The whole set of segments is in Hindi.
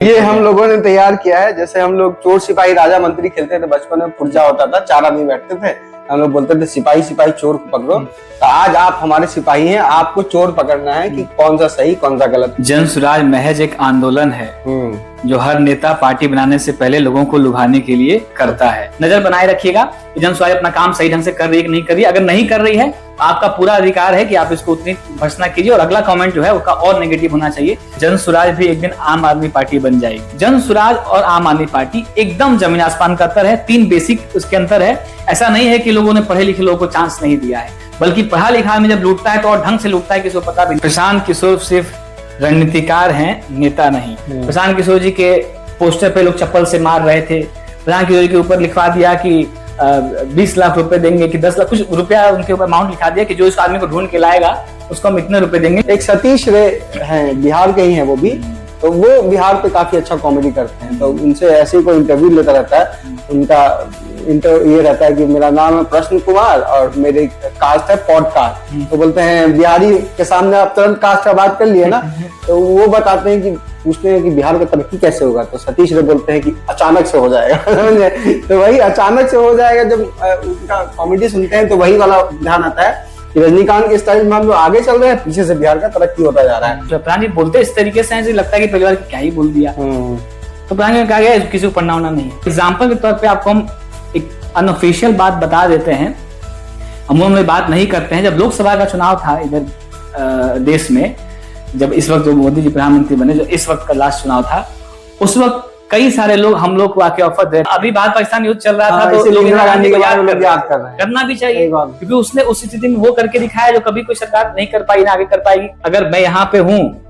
ये हम लोगों ने तैयार किया है। जैसे हम लोग चोर सिपाही राजा मंत्री खेलते थे बचपन में, पुर्जा होता था, 4 आदमी बैठते थे, हम लोग बोलते थे सिपाही सिपाही चोर को पकड़ो। तो आज आप हमारे सिपाही हैं, आपको चोर पकड़ना है कि कौन सा सही कौन सा गलत। जन सुराज महज एक आंदोलन है जो हर नेता पार्टी बनाने से पहले लोगों को लुभाने के लिए करता है। नजर बनाए रखिएगा कि जन सुराज अपना काम सही ढंग से कर रही है कि नहीं कर रही है। अगर नहीं कर रही है आपका पूरा अधिकार है कि आप इसको उतनी भर्त्सना कीजिए और अगला कमेंट जो है उसका और नेगेटिव होना चाहिए। जन सुराज भी एक दिन आम आदमी पार्टी बन जाएगी। जन सुराज और आम आदमी पार्टी एकदम जमीन आसमान का अंतर है। 3 बेसिक उसके अंतर है। ऐसा नहीं है कि लोगों ने पढ़े लिखे लोगों को चांस नहीं दिया है, बल्कि पढ़ा लिखा में जब लूटता है तो और ढंग से लूटता है, किसी को पता भी नहीं। प्रशांत किशोर सिर्फ रणनीतिकार हैं, नेता नहीं। प्रशांत किशोर जी के पोस्टर पे लोग चप्पल से मार रहे थे। प्रशांत किशोर जी के ऊपर लिखवा दिया कि 20 लाख रुपए देंगे कि 10 लाख, कुछ रुपया उनके ऊपर अमाउंट लिखा दिया कि जो इस आदमी को ढूंढ के लाएगा उसको हम इतने रुपए देंगे। एक सतीश रे हैं, बिहार के ही हैं वो भी, तो वो बिहार पे काफी अच्छा कॉमेडी करते हैं। तो उनसे ऐसे कोई इंटरव्यू लेता रहता है। उनका ये रहता है कि मेरा नाम है प्रश्न कुमार और मेरे कास्ट है पॉडकास्ट। तो बोलते हैं बिहारी के सामने आप तुरंत कास्ट का बात कर लिए ना, तो वो बताते हैं कि पूछते हैं कि बिहार का तरक्की कैसे होगा, तो सतीश रे बोलते हैं कि अचानक से हो जाएगा। तो वही अचानक से हो जाएगा। जब उनका कॉमेडी सुनते हैं तो वही वाला ध्यान आता है कि रजनीकांत के स्टाइल में हम लोग आगे चल रहे हैं, पीछे से बिहार का तरक्की होता जा रहा है। तो प्राण जी बोलते इस तरीके से हैं, लगता है कि परिवार क्या ही बोल दिया। तो प्राण जी कहा गया किसी को पढ़ना होना नहीं। एग्जाम्पल के तौर पे आपको हम एक अनऑफिशियल बात बता देते हैं। हम लोग बात नहीं करते हैं। जब लोकसभा का चुनाव था इधर देश में, जब इस वक्त जो मोदी जी प्रधानमंत्री बने, जो इस वक्त का लास्ट चुनाव था, उस वक्त कई सारे लोग हम लोग को आके ऑफर दे। अभी भारत पाकिस्तान युद्ध चल रहा था, तो लोग इंदिरा गांधी को याद कर रहे हैं। करना भी चाहिए, क्योंकि उसने उस स्थिति में वो करके दिखाया जो कभी कोई सरकार नहीं कर पाई, ना आगे कर पाएगी। अगर मैं यहाँ पे हूँ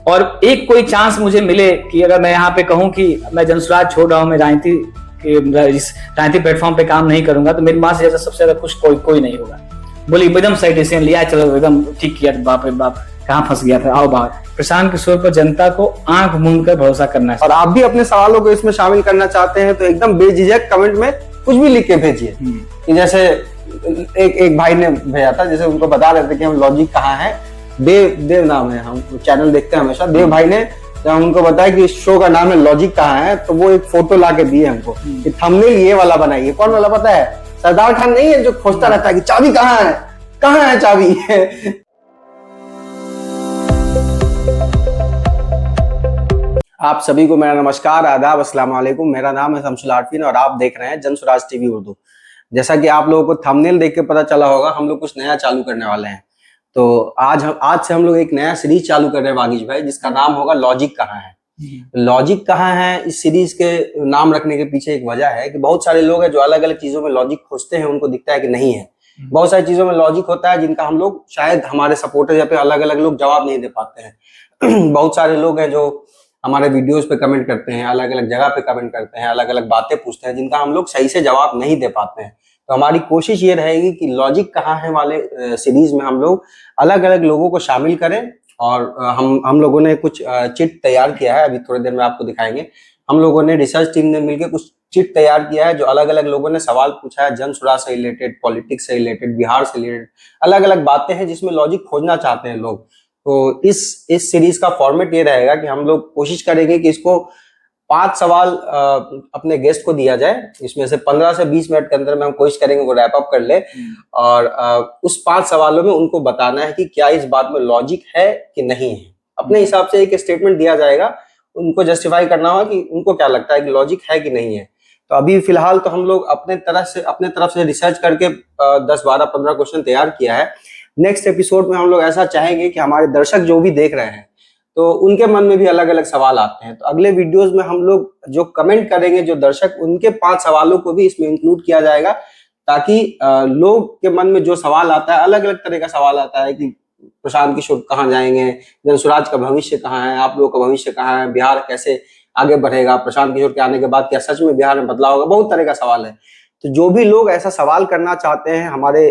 और एक कोई चांस मुझे मिले कि अगर मैं यहाँ पे कहूँ कि मैं जनसुराज छोड़ रहा हूँ, मैं राजनीतिक प्लेटफॉर्म पे काम नहीं करूंगा, तो मेरी माँ से सबसे ज्यादा खुश कोई नहीं होगा। बोली एकदम सही डिसीजन लिया, चलो एकदम ठीक किया, बाप रे बाप कहाँ फंस गया था, आओ बाहर। प्रशांत किशोर पर जनता को आंख मूंद कर भरोसा करना है। और आप भी अपने सवालों को इसमें शामिल करना चाहते हैं तो एकदम बेझिझक कमेंट में कुछ भी लिख के भेजिए। कि जैसे एक भाई ने भेजा था, जैसे उनको बता रहे थे कि हम लॉजिक कहाँ है, देव नाम है, हम चैनल देखते हैं हमेशा। देव भाई ने जब हमको बताया कि इस शो का नाम है लॉजिक कहाँ है, तो वो एक फोटो ला के दिए हमको कि थंबनेल ये वाला बनाइए। कौन वाला पता है? सरदार खान नहीं है जो खोजता रहता है कि चाबी कहाँ है चाबी। आप सभी को मेरा नमस्कार, आदाब, अस्सलाम वालेकुम। मेरा नाम है शमसुल आरफीन और आप देख रहे हैं जन सुराज टीवी उर्दू। जैसा कि आप लोगों को थंबनेल देख के पता चला होगा, हम लोग कुछ नया चालू करने वाले हैं। तो आज से हम लोग एक नया सीरीज चालू कर रहे हैं वागीश भाई, जिसका नाम होगा लॉजिक कहाँ है। लॉजिक कहाँ है, इस सीरीज के नाम रखने के पीछे एक वजह है कि बहुत सारे लोग हैं जो अलग अलग चीजों में लॉजिक खोजते हैं, उनको दिखता है कि नहीं है। बहुत सारी चीजों में लॉजिक होता है जिनका हम लोग शायद हमारे सपोर्टर या फिर अलग अलग लोग जवाब नहीं दे पाते हैं। बहुत सारे लोग हैं जो हमारे वीडियोस पे कमेंट करते हैं, अलग अलग जगह पे कमेंट करते हैं, अलग अलग बातें पूछते हैं जिनका हम लोग सही से जवाब नहीं दे पाते हैं। तो हमारी कोशिश ये रहेगी कि लॉजिक कहाँ है वाले सीरीज में हम लोग अलग अलग लोगों को शामिल करें। और हम लोगों ने कुछ चिट तैयार किया है, अभी थोड़ी देर में आपको दिखाएंगे। हम लोगों ने रिसर्च टीम ने मिलकर कुछ चिट तैयार किया है, जो अलग अलग लोगों ने सवाल पूछा है, जन सुराज से रिलेटेड, पॉलिटिक्स से रिलेटेड, बिहार से रिलेटेड, अलग अलग बातें हैं जिसमें लॉजिक खोजना चाहते हैं लोग। तो इस सीरीज का फॉर्मेट ये रहेगा कि हम लोग कोशिश करेंगे कि इसको 5 सवाल अपने गेस्ट को दिया जाए। इसमें से 15 से 20 मिनट के अंदर में हम कोशिश करेंगे वो रैप अप कर ले। और उस 5 सवालों में उनको बताना है कि क्या इस बात में लॉजिक है कि नहीं है। अपने हिसाब से एक स्टेटमेंट दिया जाएगा, उनको जस्टिफाई करना होगा कि उनको क्या लगता है कि लॉजिक है कि नहीं है। तो अभी फिलहाल तो हम लोग अपने तरफ से रिसर्च करके 10, 12, 15 क्वेश्चन तैयार किया है। नेक्स्ट एपिसोड में हम लोग ऐसा चाहेंगे कि हमारे दर्शक जो भी देख रहे हैं तो उनके मन में भी अलग अलग सवाल आते हैं। तो अगले वीडियोस में हम लोग जो कमेंट करेंगे, जो दर्शक, उनके 5 सवालों को भी इसमें इंक्लूड किया जाएगा, ताकि लोग के मन में जो सवाल आता है, अलग अलग तरह का सवाल आता है कि प्रशांत किशोर कहाँ जाएंगे, जनसुराज का भविष्य कहाँ है, आप लोगों का भविष्य कहाँ है, बिहार कैसे आगे बढ़ेगा, प्रशांत किशोर के आने के बाद क्या सच में बिहार में बदलाव होगा। बहुत तरह का सवाल है। तो जो भी लोग ऐसा सवाल करना चाहते हैं हमारे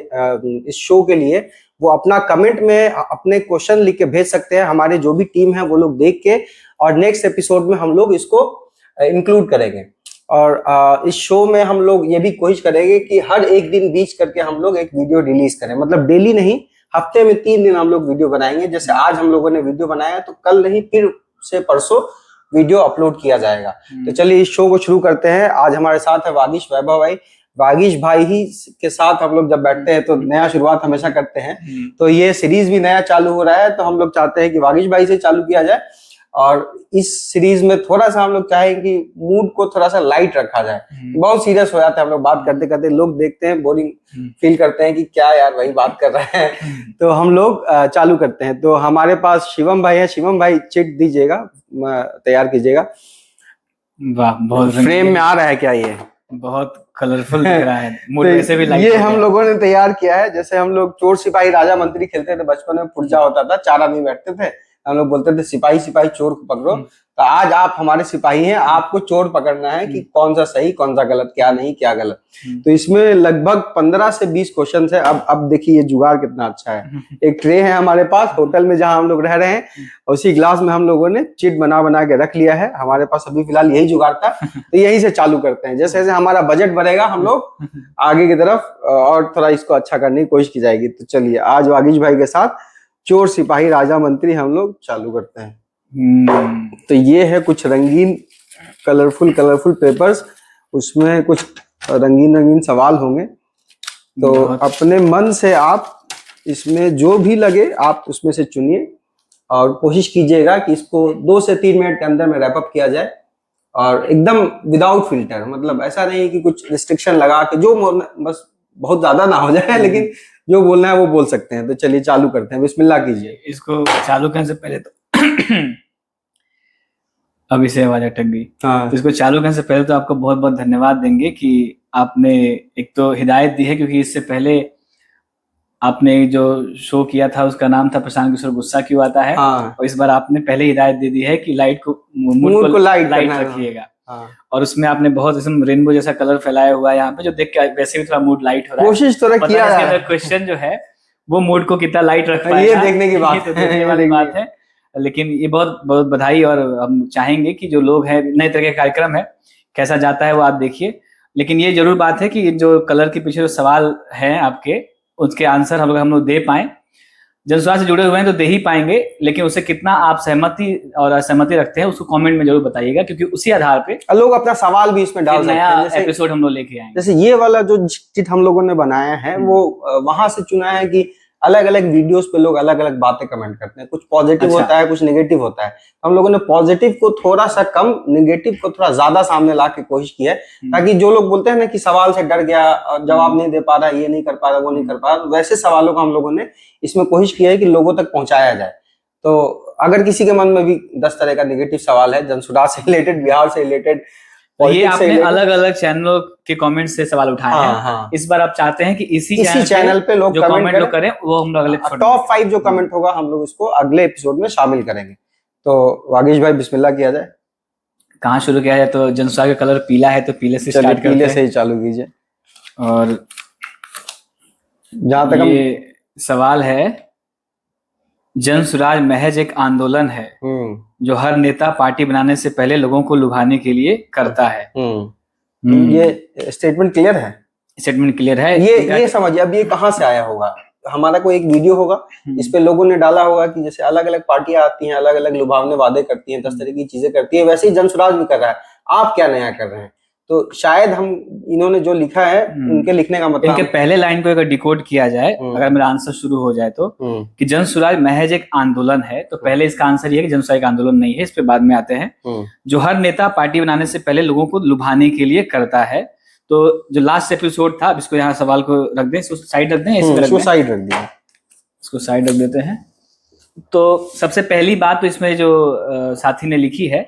इस शो के लिए, वो अपना कमेंट में अपने क्वेश्चन लिख के भेज सकते हैं। हमारे जो भी टीम है वो लोग देख के, और नेक्स्ट एपिसोड में हम लोग इसको इंक्लूड करेंगे। और इस शो में हम लोग ये भी कोशिश करेंगे कि हर एक दिन बीच करके हम लोग एक वीडियो रिलीज करें। मतलब डेली नहीं, हफ्ते में 3 दिन हम लोग वीडियो बनाएंगे। जैसे आज हम लोगों ने वीडियो बनाया, तो कल नहीं फिर से परसों वीडियो अपलोड किया जाएगा। तो चलिए इस शो को शुरू करते हैं। आज हमारे साथ है वागीश वैभव भाई। वागीश भाई ही के साथ हम लोग जब बैठते हैं तो नया शुरुआत हमेशा करते हैं। तो ये सीरीज भी नया चालू हो रहा है, तो हम लोग चाहते हैं कि वागीश भाई से चालू किया जाए। और इस सीरीज में थोड़ा सा हम लोग चाहेंगे कि मूड को थोड़ा सा लाइट रखा जाए। बहुत सीरियस हो जाता है हम लोग बात करते करते, लोग देखते हैं बोरिंग फील करते हैं कि क्या यार वही बात कर रहे हैं। तो हम लोग चालू करते हैं। तो हमारे पास शिवम भाई है। शिवम भाई चिट दीजिएगा, तैयार कीजिएगा। वाह, बहुत फ्रेम में आ रहा है क्या? ये बहुत कलरफुल दिख रहा है। मूड तो वैसे भी लाइट ये हम लोगों ने तैयार किया है। जैसे हम लोग चोर सिपाही राजा मंत्री खेलते थे बचपन में, पुर्जा होता था, 4 आदमी बैठते थे, हम लोग बोलते थे सिपाही सिपाही चोर को पकड़ो। तो आज आप हमारे सिपाही हैं, आपको चोर पकड़ना है कि कौन सा सही कौन सा गलत, क्या नहीं क्या गलत। तो इसमें लगभग 15 से 20 क्वेश्चन है। अब देखिए ये जुगाड़ कितना अच्छा है। एक ट्रे है हमारे पास होटल में जहां हम लोग रह रहे हैं, उसी ग्लास में हम लोगों ने चिट बना बना के रख लिया है। हमारे पास अभी फिलहाल यही जुगाड़ था, तो यही से चालू करते हैं। जैसे जैसे हमारा बजट बढ़ेगा हम लोग आगे की तरफ और थोड़ा इसको अच्छा करने की कोशिश की जाएगी। तो चलिए आज वागीश भाई के साथ चोर सिपाही राजा मंत्री हम लोग चालू करते हैं। तो ये है कुछ रंगीन कलरफुल पेपर्स, उसमें कुछ रंगीन सवाल होंगे। तो अपने मन से आप इसमें जो भी लगे आप उसमें से चुनिए और कोशिश कीजिएगा कि इसको 2 से 3 मिनट के अंदर में रैप अप किया जाए। और एकदम विदाउट फिल्टर, मतलब ऐसा नहीं कि कुछ रिस्ट्रिक्शन लगा के जो बस बहुत ज्यादा ना हो जाए, लेकिन जो बोलना है वो बोल सकते हैं। तो चलिए चालू करते हैं, बिस्मिल्लाह कीजिए। इसको चालू करने से पहले तो अभी से आवाज अटक गई। हाँ। तो इसको चालू करने से पहले तो आपको बहुत बहुत धन्यवाद देंगे कि आपने एक तो हिदायत दी है, क्योंकि इससे पहले आपने जो शो किया था उसका नाम था प्रशांत किशोर गुस्सा क्यों आता है। हाँ। और इस बार आपने पहले हिदायत दे दी है कि लाइट को मूड को लाइट रखिएगा। हाँ। और उसमें आपने बहुत इसमें रेनबो जैसा कलर फैलाया हुआ है यहाँ पे, जो देख के वैसे भी थोड़ा मूड लाइट हो रहा है। कोशिश तो किया है। क्वेश्चन जो है वो मूड को कितना लाइट रख पाएगा, ये देखने की बात तो देखने वाली बात है। लेकिन ये बहुत बहुत बधाई। और हम चाहेंगे कि जो लोग हैं, नए तरह का कार्यक्रम है, कैसा जाता है वो आप देखिए। लेकिन ये जरूर बात है कि जो कलर के पीछे जो सवाल हैं आपके, उसके आंसर हम लोग दे पाए। जनस्वास्थ्य से जुड़े हुए हैं तो दे ही पाएंगे, लेकिन उससे कितना आप सहमति और असहमति रखते हैं उसको कमेंट में जरूर बताइएगा, क्योंकि उसी आधार पे लोग अपना सवाल भी इसमें डाल सकते हैं। नया एपिसोड हम लोग लेके आएंगे। जैसे ये वाला जो चिट हम लोगों ने बनाया है वो वहां से चुना है कि अलग अलग वीडियोस पे लोग अलग अलग बातें कमेंट करते हैं। कुछ पॉजिटिव होता है, कुछ नेगेटिव होता है। हम लोगों ने पॉजिटिव को थोड़ा सा कम, नेगेटिव को थोड़ा ज्यादा सामने ला के कोशिश की है, ताकि जो लोग बोलते हैं ना कि सवाल से डर गया, जवाब नहीं दे पा रहा, ये नहीं कर पा रहा, वो नहीं कर पा रहा, वैसे सवालों का हम लोगों ने इसमें कोशिश की है कि लोगों तक पहुंचाया जाए। तो अगर किसी के मन में भी 10 तरह का नेगेटिव सवाल है, जनसुराज से रिलेटेड, बिहार से रिलेटेड, ये आपने अलग अलग चैनलों के कमेंट से सवाल उठाए हैं। हाँ। इस बार आप चाहते हैं कि इसी चैनल पे लोग जो कमेंट लोग करें वो हम लोग अगले टॉप 5 जो कमेंट होगा हम लोग उसको अगले एपिसोड में शामिल करेंगे। तो वागीश भाई बिस्मिल्लाह किया जाए। कहाँ शुरू किया जाए? तो जनसुराज का कलर पीला है तो पीले से स्टार्ट करते हैं। पीले से ही चालू कीजिए। और जहां तक ये सवाल है, जनसुराज महज एक आंदोलन है जो हर नेता पार्टी बनाने से पहले लोगों को लुभाने के लिए करता है। ये स्टेटमेंट क्लियर है? स्टेटमेंट क्लियर है। ये समझिए। अब ये कहाँ से आया होगा? हमारा कोई एक वीडियो होगा, इस पे लोगों ने डाला होगा कि जैसे अलग अलग पार्टियां आती हैं, अलग अलग लुभावने वादे करती हैं, 10 तरह की चीजें करती है, वैसे ही जनसुराज भी कर रहा है। आप क्या नया कर रहे हैं? तो शायद हम इन्होंने जो लिखा है उनके लिखने का मतलब, इनके पहले लाइन को अगर डिकोड किया जाए, अगर मेरा आंसर शुरू हो जाए तो कि जनसुराज महज एक आंदोलन है, तो पहले इसका आंसर ये है कि जनसुराज एक आंदोलन नहीं है। इस पे बाद में आते हैं। जो हर नेता पार्टी बनाने से पहले लोगों को लुभाने के लिए करता है। तो जो लास्ट एपिसोड था, अब इसको यहाँ सवाल को रख दें, इसको साइड रख दें, इसको साइड रख दें, इसको साइड रख देते हैं। तो सबसे पहली बात तो इसमें जो साथी ने लिखी है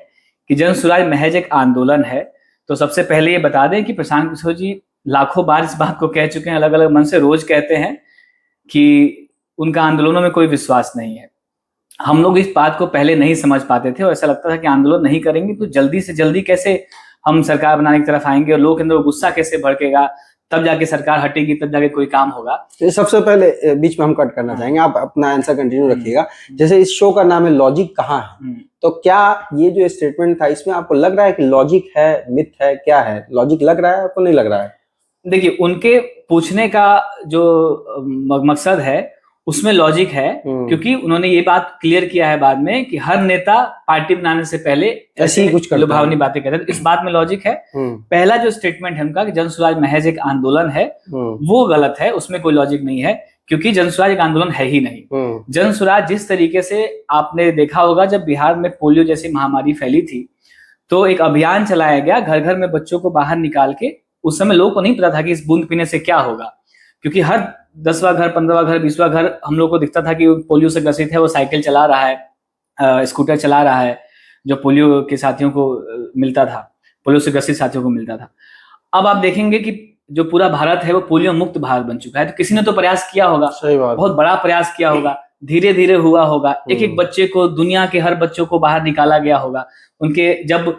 कि जनसुराज महज एक आंदोलन है, तो सबसे पहले ये बता दें कि प्रशांत किशोर जी लाखों बार इस बात को कह चुके हैं, अलग अलग मन से रोज कहते हैं कि उनका आंदोलनों में कोई विश्वास नहीं है। हम लोग इस बात को पहले नहीं समझ पाते थे और ऐसा लगता था कि आंदोलन नहीं करेंगे तो जल्दी से जल्दी कैसे हम सरकार बनाने की तरफ आएंगे और लोगों के अंदर गुस्सा कैसे भड़केगा, तब जाके सरकार हटेगी, तब जाके कोई काम होगा। तो सबसे पहले बीच में हम कट करना चाहेंगे, आप अपना आंसर कंटिन्यू रखिएगा। जैसे इस शो का नाम है लॉजिक कहाँ है, तो क्या ये जो स्टेटमेंट था इसमें आपको लग रहा है कि लॉजिक है, मिथ है, क्या है? लॉजिक लग रहा है आपको, नहीं लग रहा है? देखिए, उनके पूछने का जो मकसद है उसमें लॉजिक है, क्योंकि उन्होंने ये बात क्लियर किया है बाद में कि हर नेता पार्टी बनाने से पहले ऐसी कुछ लुभावनी बातें करते हैं। इस बात में लॉजिक है। पहला जो स्टेटमेंट है उनका कि जन स्वराज महज एक आंदोलन है, वो गलत है, उसमें कोई लॉजिक नहीं है, क्योंकि जन स्वराज एक आंदोलन है ही नहीं। जन स्वराज जिस तरीके से आपने देखा होगा, जब बिहार में पोलियो जैसी महामारी फैली थी तो एक अभियान चलाया गया, घर घर में बच्चों को बाहर निकाल के। उस समय लोगों को नहीं पता था कि इस बूंद पीने से क्या होगा, क्योंकि हर 10वां घर, 15वां घर, 20वां घर हम लोग को दिखता था कि पोलियो से ग्रसित है, वो साइकिल चला रहा है, स्कूटर चला रहा है, जो पोलियो के साथियों को मिलता था, पोलियो से ग्रसित साथियों को मिलता था। अब आप देखेंगे कि जो पूरा भारत है वो पोलियो मुक्त भारत बन चुका है। तो किसी ने तो प्रयास किया होगा, सही बात, बहुत बड़ा प्रयास किया होगा, धीरे धीरे हुआ होगा, एक एक बच्चे को, दुनिया के हर बच्चों को बाहर निकाला गया होगा। उनके जब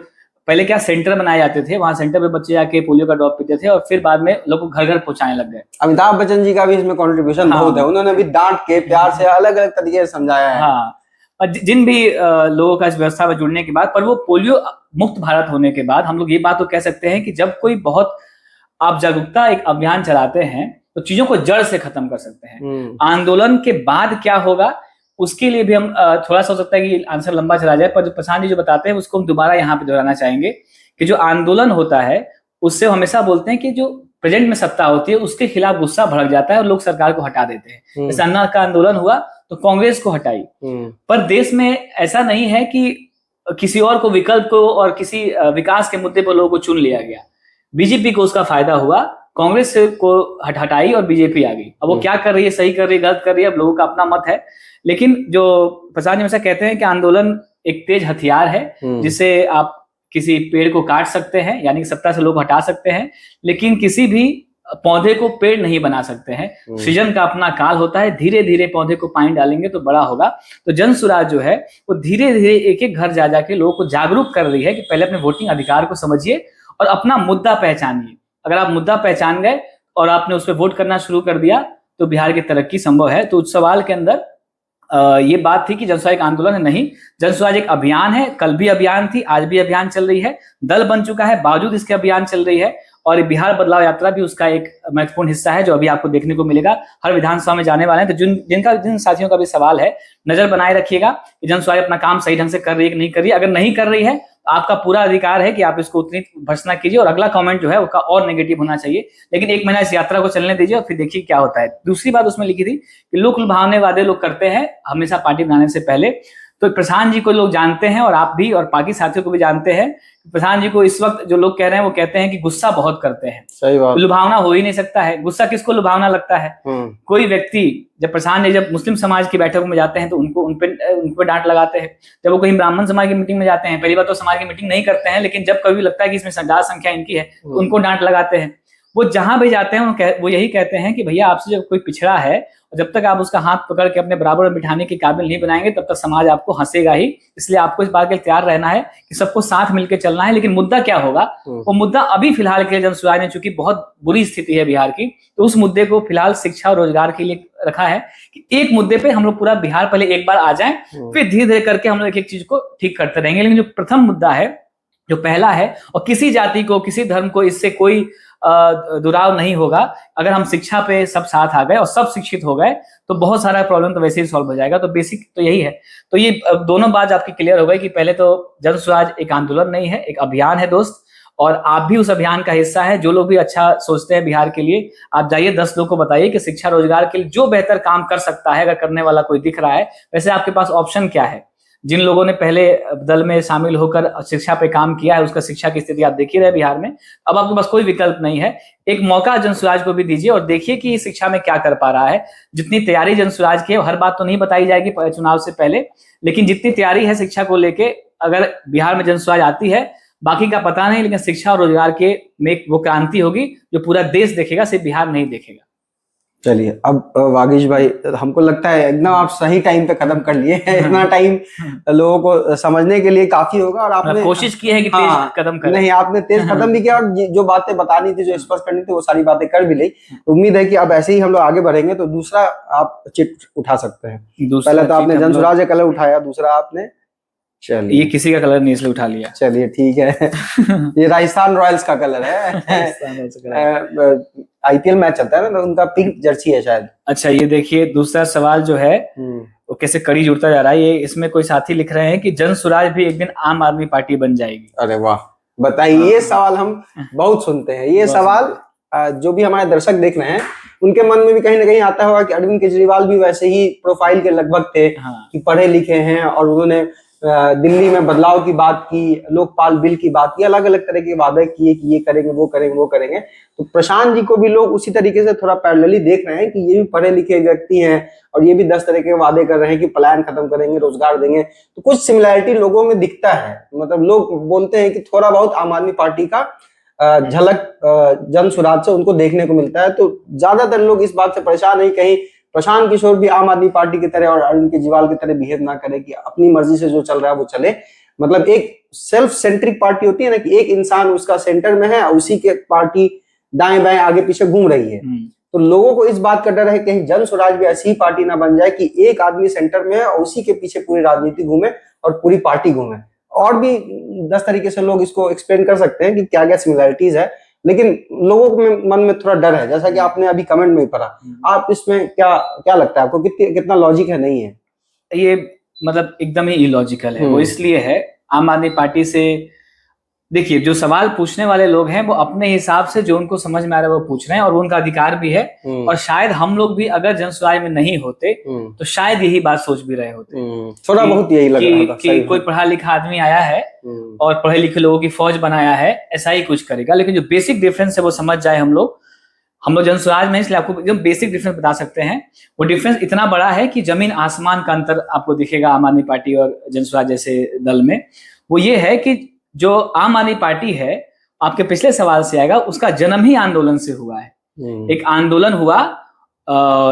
पहले क्या सेंटर बनाए जाते थे, वहां सेंटर पे बच्चे जाके पोलियो का ड्रॉप पीते थे और फिर बाद में लोग घर घर पहुंचाने लग गए। अमिताभ बच्चन जी का भी इसमें कंट्रीब्यूशन बहुत है, उन्होंने भी डांट के प्यार से अलग अलग तरीके से समझाया है। हाँ, और जिन भी लोगों का इस व्यवस्था में जुड़ने के बाद, पर वो पोलियो मुक्त भारत होने के बाद हम लोग ये बात तो कह सकते हैं कि जब कोई बहुत आप जागरूकता एक अभियान चलाते हैं तो चीजों को जड़ से खत्म कर सकते हैं। आंदोलन के बाद क्या होगा उसके लिए भी हम थोड़ा सा हो सकता है कि आंसर लंबा चला जाए, पर जो प्रशांत जी जो बताते हैं उसको हम दोबारा यहाँ पे दोहराना चाहेंगे कि जो आंदोलन होता है उससे हमेशा बोलते हैं कि जो प्रेजेंट में सत्ता होती है उसके खिलाफ गुस्सा भड़क जाता है और लोग सरकार को हटा देते हैं। जैसे अन्ना का आंदोलन हुआ तो कांग्रेस को हटाई, पर देश में ऐसा नहीं है कि किसी और को विकल्प को और किसी विकास के मुद्दे पर लोगों को चुन लिया गया। बीजेपी को उसका फायदा हुआ, कांग्रेस को हटाई और बीजेपी आ गई। अब वो क्या कर रही है, सही कर रही है, गलत कर रही है, अब लोगों का अपना मत है। लेकिन जो प्रसाद जी हमेशा कहते हैं कि आंदोलन एक तेज हथियार है जिससे आप किसी पेड़ को काट सकते हैं, यानी कि सत्ता से लोग हटा सकते हैं, लेकिन किसी भी पौधे को पेड़ नहीं बना सकते हैं। सृजन का अपना काल होता है, धीरे धीरे पौधे को पानी डालेंगे तो बड़ा होगा। तो जन स्वराज जो है वो धीरे धीरे एक एक घर जा जाके लोगों को जागरूक कर रही है कि पहले अपने वोटिंग अधिकार को समझिए और अपना मुद्दा पहचानिए। अगर आप मुद्दा पहचान गए और आपने उस पर वोट करना शुरू कर दिया तो बिहार की तरक्की संभव है। तो उस सवाल के अंदर ये बात थी कि जन स्वराज एक आंदोलन है, नहीं, जन स्वराज एक अभियान है। कल भी अभियान थी, आज भी अभियान चल रही है, दल बन चुका है, बावजूद इसके अभियान चल रही है। और बिहार बदलाव यात्रा भी उसका एक महत्वपूर्ण हिस्सा है जो अभी आपको देखने को मिलेगा। हर विधानसभा में जाने वाले हैं। तो जिन साथियों का भी सवाल है, नजर बनाए रखिएगा कि जन स्वराज अपना काम सही ढंग से कर रही है कि नहीं कर रही है। अगर नहीं कर रही है आपका पूरा अधिकार है कि आप इसको उतनी भर्त्सना कीजिए और अगला कमेंट जो है उसका और नेगेटिव होना चाहिए, लेकिन 1 महीना इस यात्रा को चलने दीजिए और फिर देखिए क्या होता है। दूसरी बात उसमें लिखी थी कि लोक लुभावने वादे लोग करते हैं हमेशा पार्टी बनाने से पहले। तो प्रशांत जी को लोग जानते हैं और आप भी और बाकी साथियों को भी जानते हैं। प्रशांत जी को इस वक्त जो लोग कह रहे हैं वो कहते हैं कि गुस्सा बहुत करते हैं। सही बात, लुभावना हो ही नहीं सकता है। गुस्सा किसको लुभावना लगता है? कोई व्यक्ति, जब प्रशांत जी जब मुस्लिम समाज की बैठकों में जाते हैं तो उन पे डांट लगाते हैं। जब वो कहीं ब्राह्मण समाज की मीटिंग में जाते हैं, पहली बार तो समाज की मीटिंग नहीं करते हैं, लेकिन जब कभी लगता है कि इसमें ज्यादा संख्या इनकी है तो उनको डांट लगाते हैं। वो जहां भी जाते हैं वो यही कहते हैं कि भैया आपसे जब कोई पिछड़ा है और जब तक आप उसका हाथ पकड़ के अपने बराबर बिठाने के काबिल नहीं बनाएंगे तब तक समाज आपको हंसेगा ही। इसलिए आपको इस बात के लिए तैयार रहना है कि सबको साथ मिलकर चलना है। लेकिन मुद्दा क्या होगा, वो मुद्दा अभी फिलहाल के लिए जन स्वराज ने, चूंकि बहुत बुरी स्थिति है बिहार की, तो उस मुद्दे को फिलहाल शिक्षा और रोजगार के लिए रखा है कि एक मुद्दे पे हम लोग पूरा बिहार पहले एक बार आ जाएं, फिर धीरे धीरे करके हम लोग एक एक चीज को ठीक करते रहेंगे। लेकिन जो प्रथम मुद्दा है, जो पहला है, और किसी जाति को, किसी धर्म को इससे कोई दुराव नहीं होगा। अगर हम शिक्षा पे सब साथ आ गए और सब शिक्षित हो गए तो बहुत सारा प्रॉब्लम तो वैसे ही सॉल्व हो जाएगा। तो बेसिक तो यही है। तो ये दोनों बात आपकी क्लियर हो गई कि पहले तो जन स्वराज एक आंदोलन नहीं है, एक अभियान है दोस्त, और आप भी उस अभियान का हिस्सा है। जो लोग भी अच्छा सोचते हैं बिहार के लिए, आप जाइए 10 लोग को बताइए कि शिक्षा रोजगार के लिए जो बेहतर काम कर सकता है, अगर करने वाला कोई दिख रहा है। वैसे आपके पास ऑप्शन क्या है? जिन लोगों ने पहले दल में शामिल होकर शिक्षा पे काम किया है, उसका शिक्षा की स्थिति आप देख ही रहे बिहार में। अब आपके पास कोई विकल्प नहीं है। एक मौका जन स्वराज को भी दीजिए और देखिए कि शिक्षा में क्या कर पा रहा है। जितनी तैयारी जन स्वराज की है, हर बात तो नहीं बताई जाएगी चुनाव से पहले, लेकिन जितनी तैयारी है शिक्षा को लेके, अगर बिहार में जन स्वराज आती है, बाकी का पता नहीं, लेकिन शिक्षा और रोजगार के में वो क्रांति होगी जो पूरा देश देखेगा, सिर्फ बिहार नहीं देखेगा। चलिए, अब वागीश भाई, हमको लगता है एकदम आप सही टाइम पे खत्म कर लिए हैं। इतना टाइम लोगों को समझने के लिए काफी होगा और आपने कोशिश की है कि तेज खत्म करें। नहीं, आपने तेज खत्म भी किया और जो बातें बतानी थी, जो स्पष्ट करनी थी, वो सारी बातें कर भी ली। उम्मीद है कि अब ऐसे ही हम लोग आगे बढ़ेंगे। तो दूसरा आप चिट उठा सकते हैं। पहले तो आपने जन स्वराज का कलर उठाया, दूसरा आपने, चलिए, ये किसी का कलर नहीं इसलिए उठा लिया। चलिए ठीक है। ये राजस्थान रॉयल्स का कलर है। आईपीएल मैच चलता है ना, तो उनका पिंक जर्सी है शायद। अच्छा, ये देखिए दूसरा सवाल जो है वो कैसे कड़ी जुड़ता जा रहा है। ये इसमें कोई साथी लिख रहे हैं कि जन स्वराज भी एक दिन आम आदमी पार्टी बन जाएगी। अरे वाह, बताइए, ये सवाल हम बहुत सुनते हैं। ये सवाल जो भी हमारे दर्शक देख रहे हैं उनके मन में भी कहीं ना कहीं आता होगा कि अरविंद केजरीवाल भी वैसे ही प्रोफाइल के लगभग थे, कि पढ़े लिखे हैं और उन्होंने दिल्ली में बदलाव की बात की, लोकपाल बिल की बात की, अलग अलग तरह के वादे किए कि ये करेंगे वो करेंगे वो करेंगे। तो प्रशांत जी को भी लोग उसी तरीके से थोड़ा पैरेलली देख रहे हैं कि ये भी पढ़े लिखे व्यक्ति हैं और ये भी 10 तरह के वादे कर रहे हैं कि पलायन खत्म करेंगे, रोजगार देंगे। तो कुछ सिमिलैरिटी लोगों में दिखता है। मतलब लोग बोलते हैं कि थोड़ा बहुत आम आदमी पार्टी का झलक जन स्वराज से उनको देखने को मिलता है। तो ज्यादातर लोग इस बात से परेशान है कहीं प्रशांत किशोर भी आम आदमी पार्टी की तरह और अरविंद केजरीवाल की तरह बिहेव ना करे कि अपनी मर्जी से जो चल रहा है वो चले। मतलब एक सेल्फ सेंट्रिक पार्टी होती है ना, कि एक इंसान उसका सेंटर में है और उसी के पार्टी दाएं बाएं आगे पीछे घूम रही है। तो लोगों को इस बात का डर है कहीं जन स्वराज भी ऐसी ही पार्टी ना बन जाए कि एक आदमी सेंटर में है और उसी के पीछे पूरी राजनीति घूमे और पूरी पार्टी घूमे। और भी 10 तरीके से लोग इसको एक्सप्लेन कर सकते हैं कि क्या क्या सिमिलैरिटीज है, लेकिन लोगों के मन में थोड़ा डर है, जैसा कि आपने अभी कमेंट में ही पढ़ा। आप इसमें क्या क्या लगता है आपको, कितना लॉजिक है? नहीं है ये, मतलब एकदम ही इलॉजिकल है। वो इसलिए है, आम आदमी पार्टी से देखिए, जो सवाल पूछने वाले लोग हैं वो अपने हिसाब से जो उनको समझ में आ रहा है वो पूछ रहे हैं और उनका अधिकार भी है। और शायद हम लोग भी अगर जन स्वराज में नहीं होते तो शायद यही बात सोच भी रहे होते। थोड़ा बहुत यही लग रहा था कि कोई पढ़ा लिखा आदमी आया है और पढ़े लिखे लोगों की फौज बनाया है, ऐसा ही कुछ करेगा। लेकिन जो बेसिक डिफरेंस है वो समझ जाए हम लोग जन स्वराज में, इसलिए आपको एकदम बेसिक डिफरेंस बता सकते हैं। वो डिफरेंस इतना बड़ा है कि जमीन आसमान का अंतर आपको दिखेगा आम आदमी पार्टी और जन स्वराज जैसे दल में। वो ये है कि जो आम आदमी पार्टी है, आपके पिछले सवाल से आएगा, उसका जन्म ही आंदोलन से हुआ है। एक आंदोलन हुआ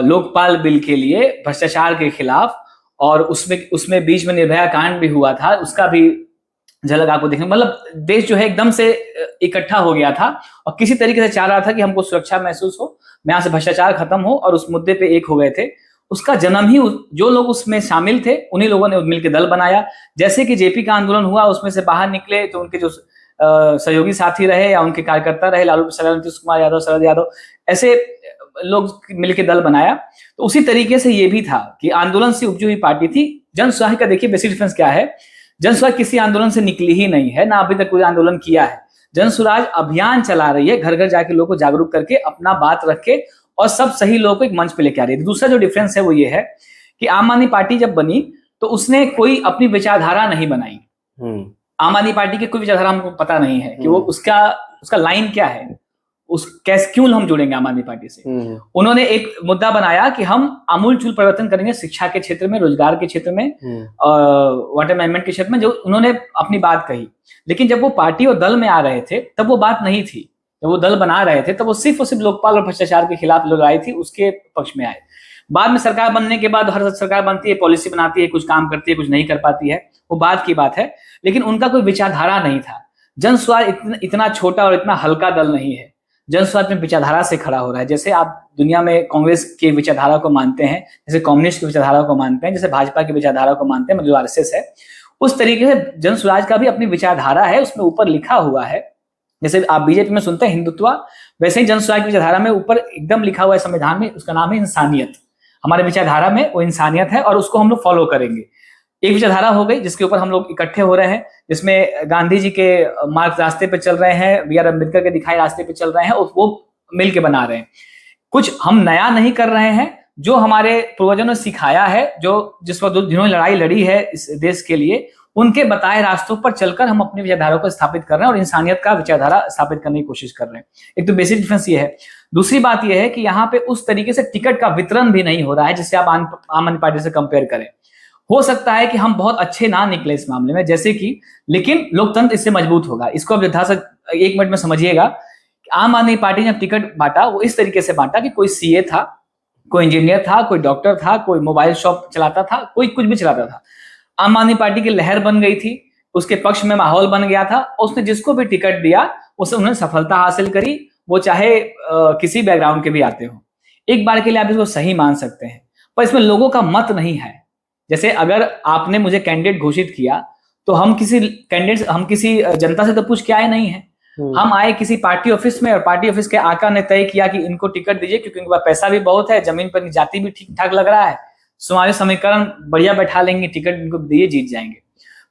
लोकपाल बिल के लिए, भ्रष्टाचार के खिलाफ, और उसमें बीच में निर्भया कांड भी हुआ था, उसका भी झलक आपको देखने। मतलब देश जो है एकदम से इकट्ठा हो गया था और किसी तरीके से चाह रहा था कि हमको सुरक्षा महसूस हो, यहाँ से भ्रष्टाचार खत्म हो, और उस मुद्दे पे एक हो गए थे। उसका जन्म ही, जो लोग उसमें शामिल थे उन्हीं लोगों ने मिलकर दल बनाया। जैसे कि जेपी का आंदोलन हुआ, उसमें से बाहर निकले तो उनके जो सहयोगी साथी रहे या उनके कार्यकर्ता रहे, लालू प्रसाद, नीतीश कुमार यादव, शरद यादव, ऐसे लोग मिलकर दल बनाया। तो उसी तरीके से ये भी था कि आंदोलन से उपजी हुई पार्टी थी। जन स्वराज का देखिए बेसिक डिफरेंस क्या है। जन स्वराज किसी आंदोलन से निकली ही नहीं है, ना अभी तक कोई आंदोलन किया है। जन स्वराज अभियान चला रही है, घर घर जाके लोगों को जागरूक करके, अपना बात रख के, और सब सही लोगों को एक मंच पे लेके आ रही है। दूसरा जो डिफरेंस है वो ये है कि आम आदमी पार्टी जब बनी तो उसने कोई अपनी विचारधारा नहीं बनाई। आम आदमी पार्टी की कोई विचारधारा हमको पता नहीं है कि वो उसका लाइन क्या है, क्यों हम जुड़ेंगे आम आदमी पार्टी से। उन्होंने एक मुद्दा बनाया कि हम आमूलचूल परिवर्तन करेंगे शिक्षा के क्षेत्र में, रोजगार के क्षेत्र में, वाटर मैनेजमेंट के क्षेत्र में, जो उन्होंने अपनी बात कही। लेकिन जब वो पार्टी और दल में आ रहे थे तब वो बात नहीं थी। जब वो दल बना रहे थे तब वो सिर्फ और सिर्फ लोकपाल और भ्रष्टाचार के खिलाफ लड़ाई थी, उसके पक्ष में आए। बाद में सरकार बनने के बाद हर सरकार बनती है, पॉलिसी बनाती है, कुछ काम करती है, कुछ नहीं कर पाती है, वो बात की बात है। लेकिन उनका कोई विचारधारा नहीं था। जन स्वराज इतना छोटा और इतना हल्का दल नहीं है। जन स्वराज में विचारधारा से खड़ा हो रहा है। जैसे आप दुनिया में कांग्रेस की विचारधारा को मानते हैं, जैसे कम्युनिस्ट की विचारधारा को मानते हैं, जैसे भाजपा की विचारधारा को मानते हैं, मतलब आरएसएस है, उस तरीके से जन स्वराज का भी अपनी विचारधारा है, उसमें ऊपर लिखा हुआ है। जैसे आप बीजेपी में सुनते हैं हिंदुत्व, वैसे ही जन स्वराज की विचारधारा में ऊपर एकदम लिखा हुआ है संविधान में, उसका नाम है इंसानियत। हमारे विचारधारा में वो इंसानियत है और उसको हम लोग फॉलो करेंगे। एक विचारधारा हो गई जिसके ऊपर हम लोग इकट्ठे हो रहे हैं, जिसमें गांधी जी के मार्ग रास्ते पे चल रहे हैं, बी आर अम्बेडकर के दिखाए रास्ते पे चल रहे हैं, और वो मिलके बना रहे हैं। कुछ हम नया नहीं कर रहे हैं, जो हमारे पूर्वजों ने सिखाया है, जो जिन्होंने लड़ाई लड़ी है इस देश के लिए, उनके बताए रास्तों पर चलकर हम अपनी विचारधारा को स्थापित कर रहे हैं और इंसानियत का विचारधारा स्थापित करने की कोशिश कर रहे हैं। एक तो बेसिक डिफरेंस ये है। दूसरी बात यह है कि यहाँ पे उस तरीके से टिकट का वितरण भी नहीं हो रहा है जिससे आप आम आदमी पार्टी से कंपेयर करें। हो सकता है कि हम बहुत अच्छे ना निकले इस मामले में, जैसे कि, लेकिन लोकतंत्र इससे मजबूत होगा। इसको आप यथासक 1 मिनट में समझिएगा। आम आदमी पार्टी ने टिकट बांटा, वो इस तरीके से बांटा कि कोई सीए था, कोई इंजीनियर था, कोई डॉक्टर था, कोई मोबाइल शॉप चलाता था, कोई कुछ भी चलाता था। आम आदमी पार्टी की लहर बन गई थी, उसके पक्ष में माहौल बन गया था, उसने जिसको भी टिकट दिया उसे उन्होंने सफलता हासिल करी, वो चाहे किसी बैकग्राउंड के भी आते हो। एक बार के लिए आप इसको सही मान सकते हैं, पर इसमें लोगों का मत नहीं है। जैसे अगर आपने मुझे कैंडिडेट घोषित किया तो हम किसी जनता से तो पूछ के आए नहीं है। हम आए किसी पार्टी ऑफिस में और पार्टी ऑफिस के आका ने तय किया कि इनको टिकट दीजिए क्योंकि इनके पास पैसा भी बहुत है, जमीन पर जाति भी ठीक ठाक लग रहा है, समाज समीकरण बढ़िया बैठा लेंगे, टिकट इनको दिए, जीत जाएंगे।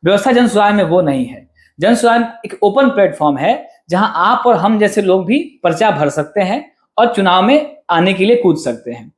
व्यवस्था जन सुराज में वो नहीं है। जन सुराज एक ओपन प्लेटफॉर्म है जहां आप और हम जैसे लोग भी पर्चा भर सकते हैं और चुनाव में आने के लिए कूद सकते हैं।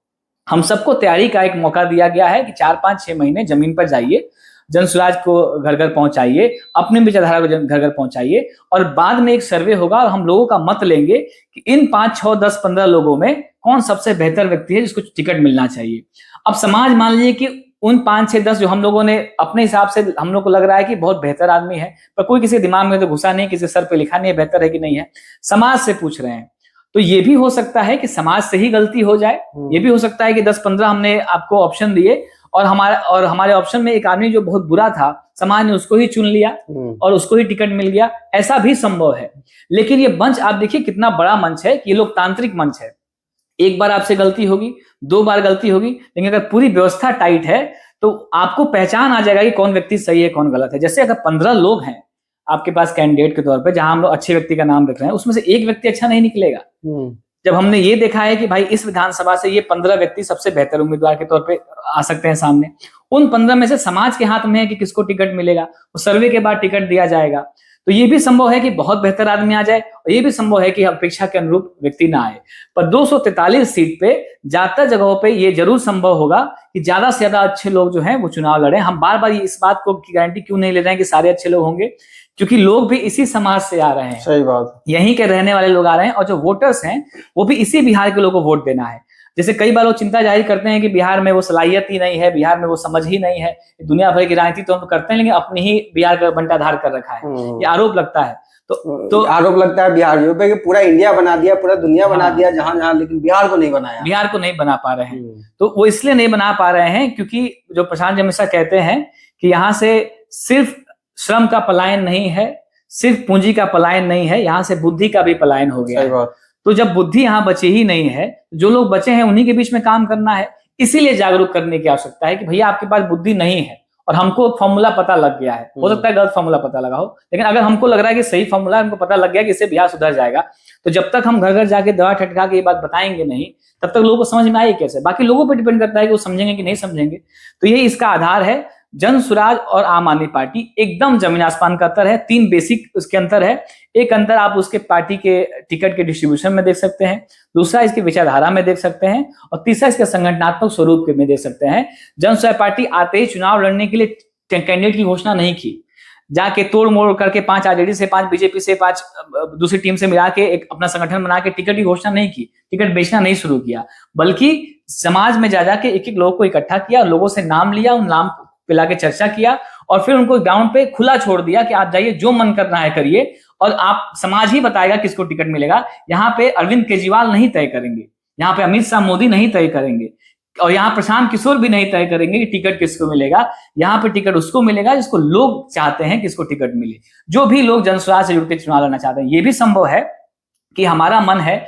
हम सबको तैयारी का एक मौका दिया गया है कि 4-5-6 महीने जमीन पर जाइए, जन सुराज को घर घर पहुंचाइए, अपनी विचारधारा को घर घर पहुंचाइए और बाद में एक सर्वे होगा और हम लोगों का मत लेंगे कि इन 5, 6, 10, 15 लोगों में कौन सबसे बेहतर व्यक्ति है जिसको टिकट मिलना चाहिए। अब समाज मान लीजिए कि उन 5, 6, 10 जो हम लोगों ने अपने हिसाब से हम लोग को लग रहा है कि बहुत बेहतर आदमी है, पर कोई किसी दिमाग में तो घुसा नहीं, किसी सर पे लिखा नहीं है बेहतर है कि नहीं है, समाज से पूछ रहे हैं। तो ये भी हो सकता है कि समाज से ही गलती हो जाए, ये भी हो सकता है कि 10-15 हमने आपको ऑप्शन दिए और हमारे ऑप्शन में एक आदमी जो बहुत बुरा था, समाज ने उसको ही चुन लिया और उसको ही टिकट मिल गया, ऐसा भी संभव है। लेकिन ये मंच आप देखिए कितना बड़ा मंच है कि ये लोकतांत्रिक मंच है। एक बार आपसे गलती होगी, 2 बार गलती होगी, लेकिन अगर पूरी व्यवस्था टाइट है तो आपको पहचान आ जाएगा कि कौन व्यक्ति सही है कौन गलत है। जैसे अगर 15 लोग हैं आपके पास कैंडिडेट के तौर पे, जहां हम लोग अच्छे व्यक्ति का नाम रख रहे हैं, उसमें से एक व्यक्ति अच्छा नहीं निकलेगा। जब हमने ये देखा है कि भाई इस विधानसभा से ये 15 व्यक्ति सबसे बेहतर उम्मीदवार के तौर पे आ सकते हैं सामने, उन 15 में से समाज के हाथ में है कि किसको टिकट मिलेगा, वो सर्वे के बाद टिकट दिया जाएगा। तो ये भी संभव है कि बहुत बेहतर आदमी आ जाए और ये भी संभव है कि अपेक्षा के अनुरूप व्यक्ति ना आए। पर 243 सीट पे ज्यादातर जगहों पे ये जरूर संभव होगा कि ज्यादा से ज्यादा अच्छे लोग जो हैं वो चुनाव लड़े। हम बार बार इस बात को की गारंटी क्यों नहीं ले रहे हैं कि सारे अच्छे लोग होंगे, क्योंकि लोग भी इसी समाज से आ रहे हैं। सही बात, यहीं के रहने वाले लोग आ रहे हैं और जो वोटर्स हैं वो भी इसी बिहार के लोगों को वोट देना है। जैसे कई बार लोग चिंता जाहिर करते हैं कि बिहार में वो सलाहियत ही नहीं है, बिहार में वो समझ ही नहीं है, दुनिया भर की राजनीति तो हम करते हैं लेकिन अपनी ही बिहार का बंटाधार कर रखा है, ये आरोप लगता है। तो आरोप लगता है बिहारियों पे कि पूरा इंडिया बना दिया, पूरा दुनिया बना दिया जहां जहां, लेकिन बिहार को नहीं बनाया, बिहार को नहीं बना पा रहे हैं। तो वो इसलिए नहीं बना पा रहे हैं क्योंकि जो प्रशांत जी हमेशा कहते हैं कि यहाँ से सिर्फ श्रम का पलायन नहीं है, सिर्फ पूंजी का पलायन नहीं है, यहाँ से बुद्धि का भी पलायन हो गया है। तो जब बुद्धि यहाँ बची ही नहीं है, जो लोग बचे हैं उन्हीं के बीच में काम करना है। इसीलिए जागरूक करने की आवश्यकता है कि भैया आपके पास बुद्धि नहीं है और हमको फॉर्मूला पता लग गया है, हो सकता है गलत फॉर्मूला पता लगा हो, लेकिन अगर हमको लग रहा है कि सही फॉर्मूला, हमको पता लग गया कि इससे बिहार सुधर जाएगा, तो जब तक हम घर घर जाके दवा ठटका के ये बात बताएंगे नहीं, तब तक लोगों को समझ में आएगी कैसे। बाकी लोगों पर डिपेंड करता है कि वो समझेंगे कि नहीं समझेंगे। तो यही इसका आधार है। जन सुराज और आम आदमी पार्टी एकदम जमीन आसमान का अंतर है। 3 बेसिक उसके अंतर है। एक अंतर आप उसके पार्टी के टिकट के डिस्ट्रीब्यूशन में देख सकते हैं, दूसरा इसकी विचारधारा में देख सकते हैं और तीसरा इसके संगठनात्मक स्वरूप में देख सकते हैं। जन सुराज पार्टी आते ही चुनाव लड़ने के लिए कैंडिडेट की घोषणा नहीं की, जाके तोड़ मोड़ करके 5 आरजेडी से, 5 बीजेपी से, 5 दूसरी टीम से मिला के एक अपना संगठन बना के टिकट की घोषणा नहीं की, टिकट बेचना नहीं शुरू किया, बल्कि समाज में जा जाके एक एक लोगों को इकट्ठा किया, लोगों से नाम लिया, उन नाम पिला के चर्चा किया और फिर उनको ग्राउंड पे खुला छोड़ दिया कि आप जाइए जो मन करना है करिए और आप समाज ही बताएगा किसको टिकट मिलेगा। यहाँ पे अरविंद केजरीवाल नहीं तय करेंगे, यहाँ पे अमित शाह मोदी नहीं तय करेंगे और यहाँ प्रशांत किशोर भी नहीं तय करेंगे कि टिकट किसको मिलेगा। यहाँ पे टिकट उसको मिलेगा जिसको लोग चाहते हैं किसको टिकट मिले, जो भी लोग जन सुराज से जुड़ के चुनाव लड़ना चाहते हैं। ये भी संभव है कि हमारा मन है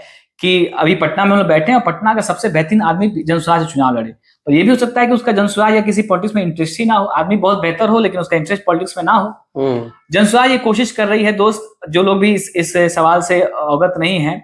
कि अभी पटना में हम लोग बैठे हैं और पटना का सबसे बेहतरीन आदमी जन सुराज से चुनाव लड़े, और ये भी हो सकता है कि उसका जन सुराज या किसी पॉलिटिक्स में इंटरेस्ट ही ना हो, आदमी बहुत बेहतर हो लेकिन उसका इंटरेस्ट पॉलिटिक्स में ना हो। जन सुराज ये कोशिश कर रही है दोस्त, जो लोग भी इस सवाल से अवगत नहीं है,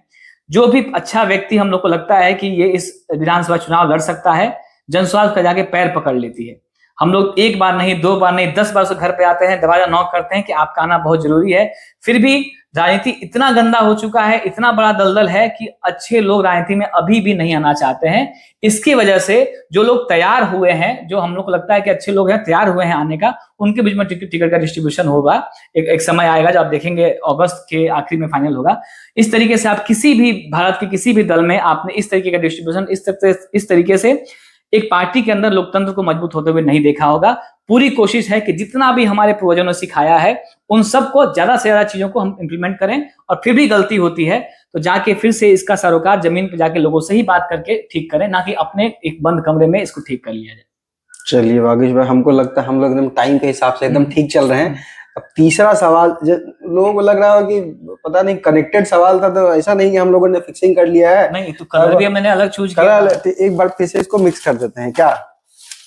जो भी अच्छा व्यक्ति हम लोग को लगता है कि ये इस विधानसभा चुनाव लड़ सकता है, जन सुराज का जाके पैर पकड़ लेती है। हम लोग 1 बार नहीं, 2 बार नहीं, 10 बार से घर पे आते हैं, दरवाजा नॉक करते हैं कि आपका आना बहुत जरूरी है, फिर भी राजनीति इतना गंदा हो चुका है, इतना बड़ा दलदल है कि अच्छे लोग राजनीति में अभी भी नहीं आना चाहते हैं। इसकी वजह से जो लोग तैयार हुए हैं, जो हम लोग को लगता है कि अच्छे लोग हैं, तैयार हुए हैं आने का, उनके बीच में टिकट का डिस्ट्रीब्यूशन होगा। एक समय आएगा जब आप देखेंगे अगस्त के आखिरी में फाइनल होगा। इस तरीके से आप किसी भी भारत के किसी भी दल में आपने इस तरीके का डिस्ट्रीब्यूशन इस तरीके से एक पार्टी के अंदर लोकतंत्र को मजबूत होते हुए नहीं देखा होगा। पूरी कोशिश है कि जितना भी हमारे पूर्वजों ने सिखाया है उन सबको, ज्यादा से ज्यादा चीजों को हम इंप्लीमेंट करें, और फिर भी गलती होती है तो जाके फिर से इसका सरोकार जमीन पे जाके लोगों से ही बात करके ठीक करें, ना कि अपने एक बंद कमरे में इसको ठीक कर लिया जाए। चलिए वागीश भाई, हमको लगता है हम लोग एकदम टाइम के हिसाब से एकदम ठीक चल रहे हैं। अब तीसरा सवाल, लोगों को लग रहा हो कि पता नहीं कनेक्टेड सवाल था, तो ऐसा नहीं कि हम लोगों ने फिक्सिंग कर लिया है। नहीं, तो कलर भी मैंने अलग चूज किया, एक बार फिर से इसको मिक्स कर देते हैं क्या?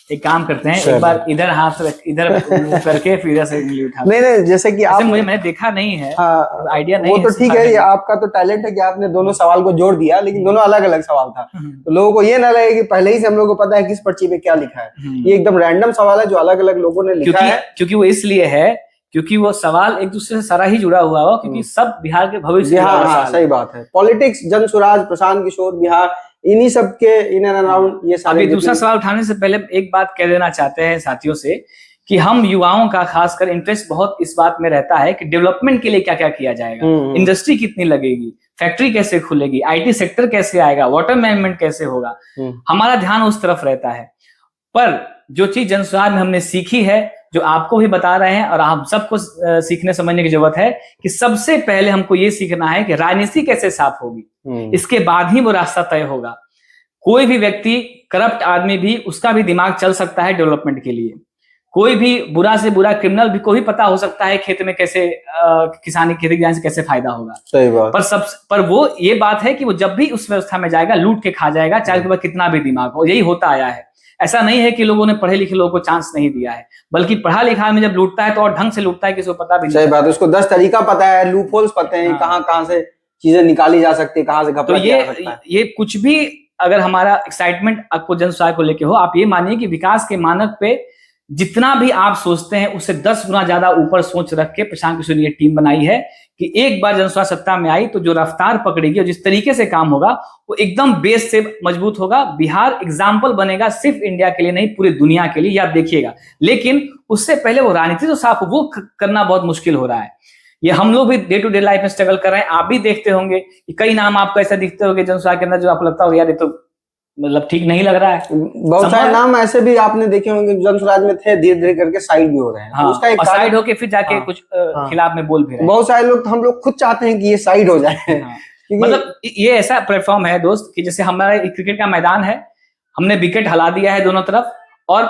एक काम करते हैं, एक बार इधर हाथ रख, इधर मुंह करके फिर इधर से उंगली उठा। नहीं, जैसे कि आप, मैंने देखा नहीं है, हाँ, आइडिया नहीं वो है, तो ठीक है, ये आपका तो टैलेंट है कि आपने दोनों सवाल को जोड़ दिया, लेकिन दोनों अलग अलग सवाल था, तो लोगों को ये ना लगे कि पहले ही से हम लोगों को पता है किस पर्ची पे क्या लिखा है। ये एकदम रैंडम सवाल है जो अलग अलग लोगों ने लिखा है, क्योंकि वो इसलिए है क्योंकि वो सवाल एक दूसरे से सारा ही जुड़ा हुआ हो, क्योंकि सब बिहार के भविष्य से जुड़ा हुआ सवाल है। सही बात है। पॉलिटिक्स, जन स्वराज, प्रशांत किशोर, बिहार, इन्हीं सब के इन एंड अराउंड ये सारे। अभी दूसरा सवाल उठाने से पहले एक बात कह देना चाहते हैं साथियों से कि हम युवाओं का खासकर इंटरेस्ट बहुत इस बात में रहता है कि डेवलपमेंट के लिए क्या क्या किया जाएगा, इंडस्ट्री कितनी लगेगी, फैक्ट्री कैसे खुलेगी, आईटी सेक्टर कैसे आएगा, वाटर मैनेजमेंट कैसे होगा, हमारा ध्यान उस तरफ रहता है। पर जो चीज जन स्वराज में हमने सीखी है, जो आपको भी बता रहे हैं और आप सबको सीखने समझने की जरूरत है कि सबसे पहले हमको ये सीखना है कि राजनीति कैसे साफ होगी, इसके बाद ही वो रास्ता तय होगा। कोई भी व्यक्ति, करप्ट आदमी भी, उसका भी दिमाग चल सकता है डेवलपमेंट के लिए। कोई भी बुरा से बुरा क्रिमिनल भी को भी पता हो सकता है खेत में कैसे किसानी खेती से कैसे फायदा होगा। सही बात। पर वो ये बात है कि वो जब भी उस व्यवस्था में जाएगा लूट के खा जाएगा, चाहे उसके पास कितना भी दिमाग हो। यही होता आया है। ऐसा नहीं है कि लोगों ने पढ़े लिखे लोगों को चांस नहीं दिया है, बल्कि पढ़ा लिखा में जब लूटता है तो और ढंग से लूटता है, किसी को पता भी नहीं। सही बात, उसको 10 तरीका पता है, लूप होल्स पता है, कहाँ से चीजें निकाली जा सकती है, कहाँ से घपला किया जा सकता है। ये कुछ भी अगर हमारा एक्साइटमेंट आपको जन स्वराज को लेके हो, आप ये मानिए कि विकास के मानक पे जितना भी आप सोचते हैं उससे 10 गुना ज्यादा ऊपर सोच रख के प्रशांत किशोर ने ये टीम बनाई है कि एक बार जन स्वराज सत्ता में आई तो जो रफ्तार पकड़ेगी और जिस तरीके से काम होगा वो एकदम बेस से मजबूत होगा। बिहार एग्जाम्पल बनेगा सिर्फ इंडिया के लिए नहीं, पूरी दुनिया के लिए, ये आप देखिएगा। लेकिन उससे पहले वो राजनीति तो साफ, वो करना बहुत मुश्किल हो रहा है। ये हम लोग भी डे टू डे लाइफ में स्ट्रगल कर रहे हैं। आप भी देखते होंगे कि कई नाम आपको ऐसा दिखते होंगे जन स्वराज के अंदर जो आपको लगता होगा यार ये तो मतलब ठीक नहीं लग रहा है। बहुत सारे नाम ऐसे भी आपने देखे होंगे जन स्वराज में थे, धीरे धीरे करके साइड भी हो रहे हैं। हाँ, उसका एक साइड होके फिर जाके कुछ खिलाफ में बोल भी रहे हैं। बहुत सारे लोग, हम लोग खुद चाहते हैं कि ये साइड हो जाए। मतलब ये ऐसा प्लेटफॉर्म है दोस्त कि जैसे हमारा क्रिकेट का मैदान है, हमने विकेट हला दिया है दोनों तरफ और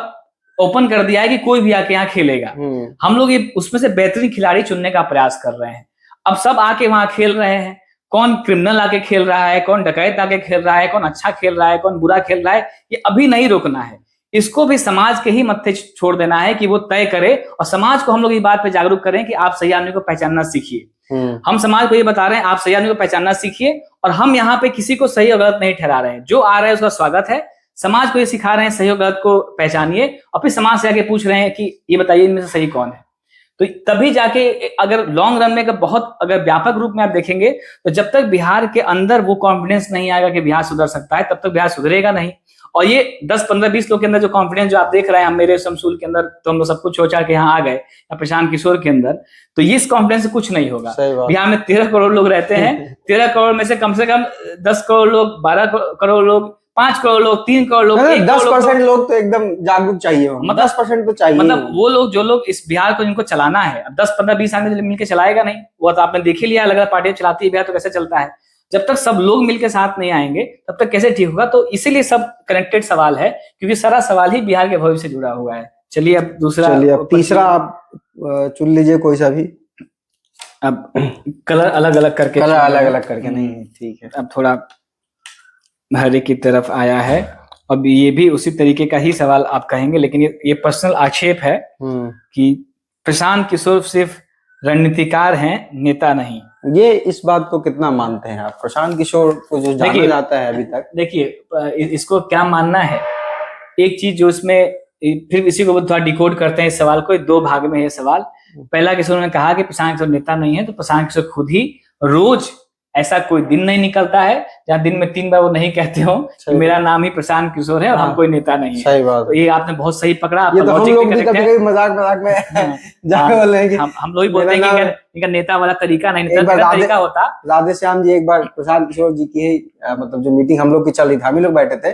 ओपन कर दिया है कि कोई भी आके यहाँ खेलेगा। हम लोग ये उसमें से बेहतरीन खिलाड़ी चुनने का प्रयास कर रहे हैं। अब सब आके वहां खेल रहे हैं, कौन क्रिमिनल आके खेल रहा है, कौन डकैत आके खेल रहा है, कौन अच्छा खेल रहा है, कौन बुरा खेल रहा है, ये अभी नहीं रोकना है। इसको भी समाज के ही मत्थे छोड़ देना है कि वो तय करे, और समाज को हम लोग इस बात पे जागरूक करें कि आप सही आदमी को पहचानना सीखिए। हम समाज को ये बता रहे हैं आप सही आदमी को पहचानना सीखिए, और हम यहाँ पे किसी को सही और गलत नहीं ठहरा रहे हैं। जो आ रहा है उसका स्वागत है। समाज को ये सिखा रहे हैं सही और गलत को पहचानिए, और फिर समाज से आके पूछ रहे हैं कि ये बताइए इनमें से सही कौन है। तो तभी जाके अगर लॉन्ग रन में बहुत अगर व्यापक रूप में आप देखेंगे तो जब तक बिहार के अंदर वो कॉन्फिडेंस नहीं आएगा कि बिहार सुधर सकता है, तब तक बिहार सुधरेगा नहीं। और ये 10, 15, 20 लोग के अंदर जो कॉन्फिडेंस जो आप देख रहे हैं, मेरे शमसूल के अंदर तो हम लोग सब कुछ छोड़ के यहाँ आ गए, या प्रशांत किशोर के अंदर, तो ये इस कॉन्फिडेंस से कुछ नहीं होगा। बिहार में 13 करोड़ लोग रहते हैं। 13 करोड़ में से कम 10 करोड़ लोग, 12 करोड़ लोग, 5 करोड़ लोग, 3 करोड़ लोग, 10% लोग तो एकदम जागरूक चाहिए, मतलब 10% तो चाहिए। मतलब वो लोग जो लोग इस बिहार को जिनको चलाना है, अब 10, 15, 20 आदमी मिलकर चलाएगा नहीं। वो तो आपने देख ही लिया, अलग अलग पार्टियां चलाती है बिहार, तो कैसे चलता है। जब तक सब लोग मिलकर साथ नहीं आएंगे तब तक कैसे ठीक होगा। तो इसीलिए सब कनेक्टेड सवाल है, क्योंकि सारा सवाल ही बिहार के भविष्य से जुड़ा हुआ है। चलिए अब दूसरा, चलिए अब तीसरा आप चुन लीजिए कोई सा भी। अब कलर अलग अलग करके, नहीं, ठीक है। अब थोड़ा हरे की तरफ आया है। अब ये भी उसी तरीके का ही सवाल आप कहेंगे, लेकिन ये पर्सनल आक्षेप है कि प्रशांत किशोर सिर्फ रणनीतिकार हैं, नेता नहीं। ये इस बात को कितना मानते हैं आप? प्रशांत किशोर को जो जाना जाता है अभी तक, देखिए इसको क्या मानना है। एक चीज जो इसमें फिर इसी को थोड़ा डिकोड करते हैं इस सवाल को, 2 भाग में है सवाल। पहला किशोर ने कहा कि प्रशांत किशोर नेता नहीं है, तो प्रशांत किशोर खुद ही रोज ऐसा कोई दिन नहीं निकलता है जहाँ दिन में 3 बार वो नहीं कहते हो कि मेरा नाम ही प्रशांत किशोर है और हम कोई नेता नहीं है। सही बात। तो ये आपने बहुत सही पकड़ा। ये तो हम लोग भी कभी मजाक में जाके बोल रहे हैं कि हम लोग ही बोलते हैं कि इनका नेता वाला तरीका नहीं, तरीका होता। राधे श्याम जी एक बार प्रशांत किशोर जी की मतलब जो मीटिंग हम लोग की चल रही थी, हम लोग बैठे थे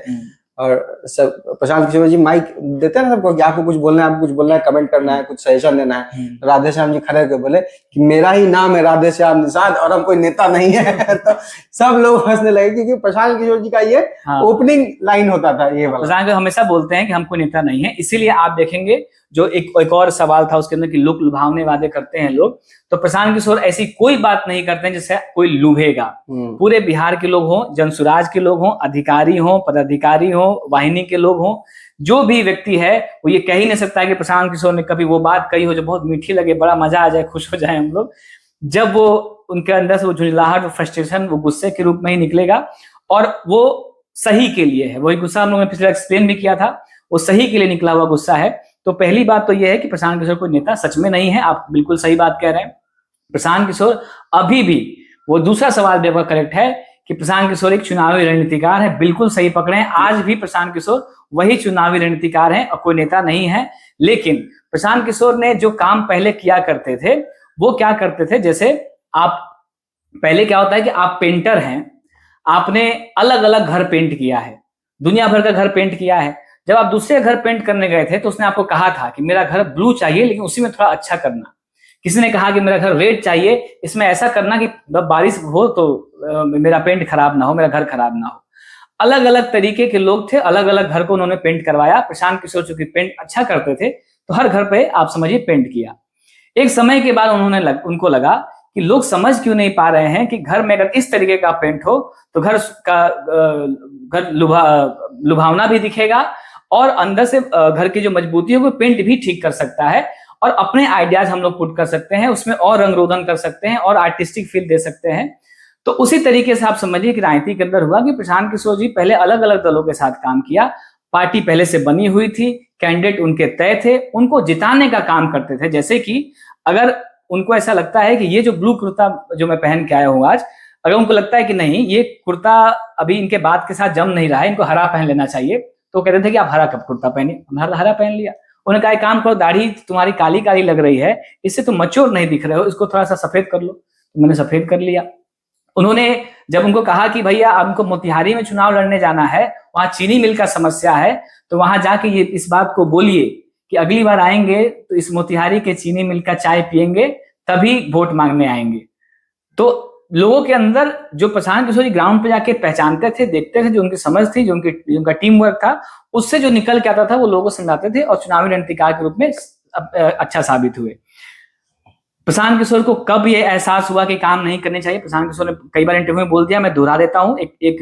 और सब प्रशांत किशोर जी माइक देते हैं ना सबको कि आपको कुछ बोलना है, आपको कुछ बोलना है, कमेंट करना है, कुछ सजेशन देना है। राधे श्याम जी खड़े होकर बोले कि मेरा ही नाम है राधे श्याम निषाद और हम कोई नेता नहीं है। तो सब लोग हंसने लगे, क्योंकि प्रशांत किशोर जी का ये ओपनिंग लाइन होता था। ये प्रशांत हमेशा बोलते हैं कि हम कोई नेता नहीं है। इसीलिए आप देखेंगे जो एक और सवाल था उसके अंदर कि लोग लुभावने वादे करते हैं लोग, तो प्रशांत किशोर ऐसी कोई बात नहीं करते हैं जिससे कोई लुभेगा। पूरे बिहार के लोग हों, जनसुराज के लोग हों, अधिकारी हों, पदाधिकारी हों, वाहिनी के लोग हों, जो भी व्यक्ति है वो ये कह ही नहीं सकता है कि प्रशांत किशोर ने कभी वो बात कही हो जो बहुत मीठी लगे, बड़ा मजा आ जाए, खुश हो जाए हम लोग, जब वो उनके अंदर से वो झुंझलाहट, वो फ्रस्ट्रेशन, वो गुस्से के रूप में ही निकलेगा और वो सही के लिए है। वही गुस्सा हम लोगों ने पिछले एक्सप्लेन भी किया था, वो सही के लिए निकला हुआ गुस्सा है। तो पहली बात तो ये है कि प्रशांत किशोर कोई नेता सच में नहीं है, आप बिल्कुल सही बात कह रहे हैं। प्रशांत किशोर अभी भी, वो दूसरा सवाल भी आपका करेक्ट है कि प्रशांत किशोर एक चुनावी रणनीतिकार है, बिल्कुल सही पकड़े हैं। आज भी प्रशांत किशोर वही चुनावी रणनीतिकार हैं और कोई नेता नहीं है। लेकिन प्रशांत किशोर ने जो काम पहले किया करते थे वो क्या करते थे, जैसे आप पहले क्या होता है कि आप पेंटर हैं, आपने अलग अलग घर पेंट किया है, दुनिया भर का घर पेंट किया है। जब आप दूसरे घर पेंट करने गए थे तो उसने आपको कहा था कि मेरा घर ब्लू चाहिए लेकिन उसी में थोड़ा अच्छा करना। किसी ने कहा कि मेरा घर रेड चाहिए, इसमें ऐसा करना कि बारिश हो तो मेरा पेंट खराब ना हो, मेरा घर खराब ना हो। अलग अलग तरीके के लोग थे, अलग अलग घर को उन्होंने पेंट करवाया। प्रशांत किशोर चूंकि पेंट अच्छा करते थे तो हर घर पे आप समझिए पेंट किया। एक समय के बाद उनको लगा कि लोग समझ क्यों नहीं पा रहे हैं कि घर में अगर इस तरीके का पेंट हो तो घर लुभावना भी दिखेगा और अंदर से घर की जो मजबूती है वो पेंट भी ठीक कर सकता है और अपने आइडियाज हम लोग पुट कर सकते हैं, उसमें और रंग रोगन कर सकते हैं और आर्टिस्टिक फील दे सकते हैं। तो उसी तरीके से आप समझिए कि राजनीति के अंदर हुआ कि प्रशांत किशोर जी पहले अलग अलग दलों के साथ काम किया, पार्टी पहले से बनी हुई थी, कैंडिडेट उनके तय थे, उनको जिताने का काम करते थे। जैसे कि अगर उनको ऐसा लगता है कि ये जो ब्लू कुर्ता जो मैं पहन के आया हूँ आज, अगर उनको लगता है कि नहीं ये कुर्ता अभी इनके बात के साथ जम नहीं रहा है, इनको हरा पहन लेना चाहिए, तो कहते थे कि आप हरा कब कुर्ता पहने, हरा पहन लिया। उन्होंने कहा काम करो, दाढ़ी तुम्हारी काली काली लग रही है, इससे तुम मैच्योर नहीं दिख रहे हो, इसको थोड़ा सा सफेद कर लो, तो मैंने सफेद कर लिया। उन्होंने जब उनको कहा कि भैया आपको मोतिहारी में चुनाव लड़ने जाना है, वहां चीनी मिल का समस्या है, तो वहां जाके ये इस बात को बोलिए कि अगली बार आएंगे तो इस मोतिहारी के चीनी मिल का चाय पियेंगे तभी वोट मांगने आएंगे। तो लोगों के अंदर जो प्रशांत किशोर जी ग्राउंड पे जाके पहचानते थे, देखते थे, जो उनकी समझ थी, जो उनका टीम वर्क था, उससे जो निकल के आता था वो लोगों को समझाते थे और चुनावी रणनीतिकार के रूप में अच्छा साबित हुए। प्रशांत किशोर को कब ये एहसास हुआ कि काम नहीं करने चाहिए, प्रशांत किशोर ने कई बार इंटरव्यू में बोल दिया, मैं दोहरा देता हूं एक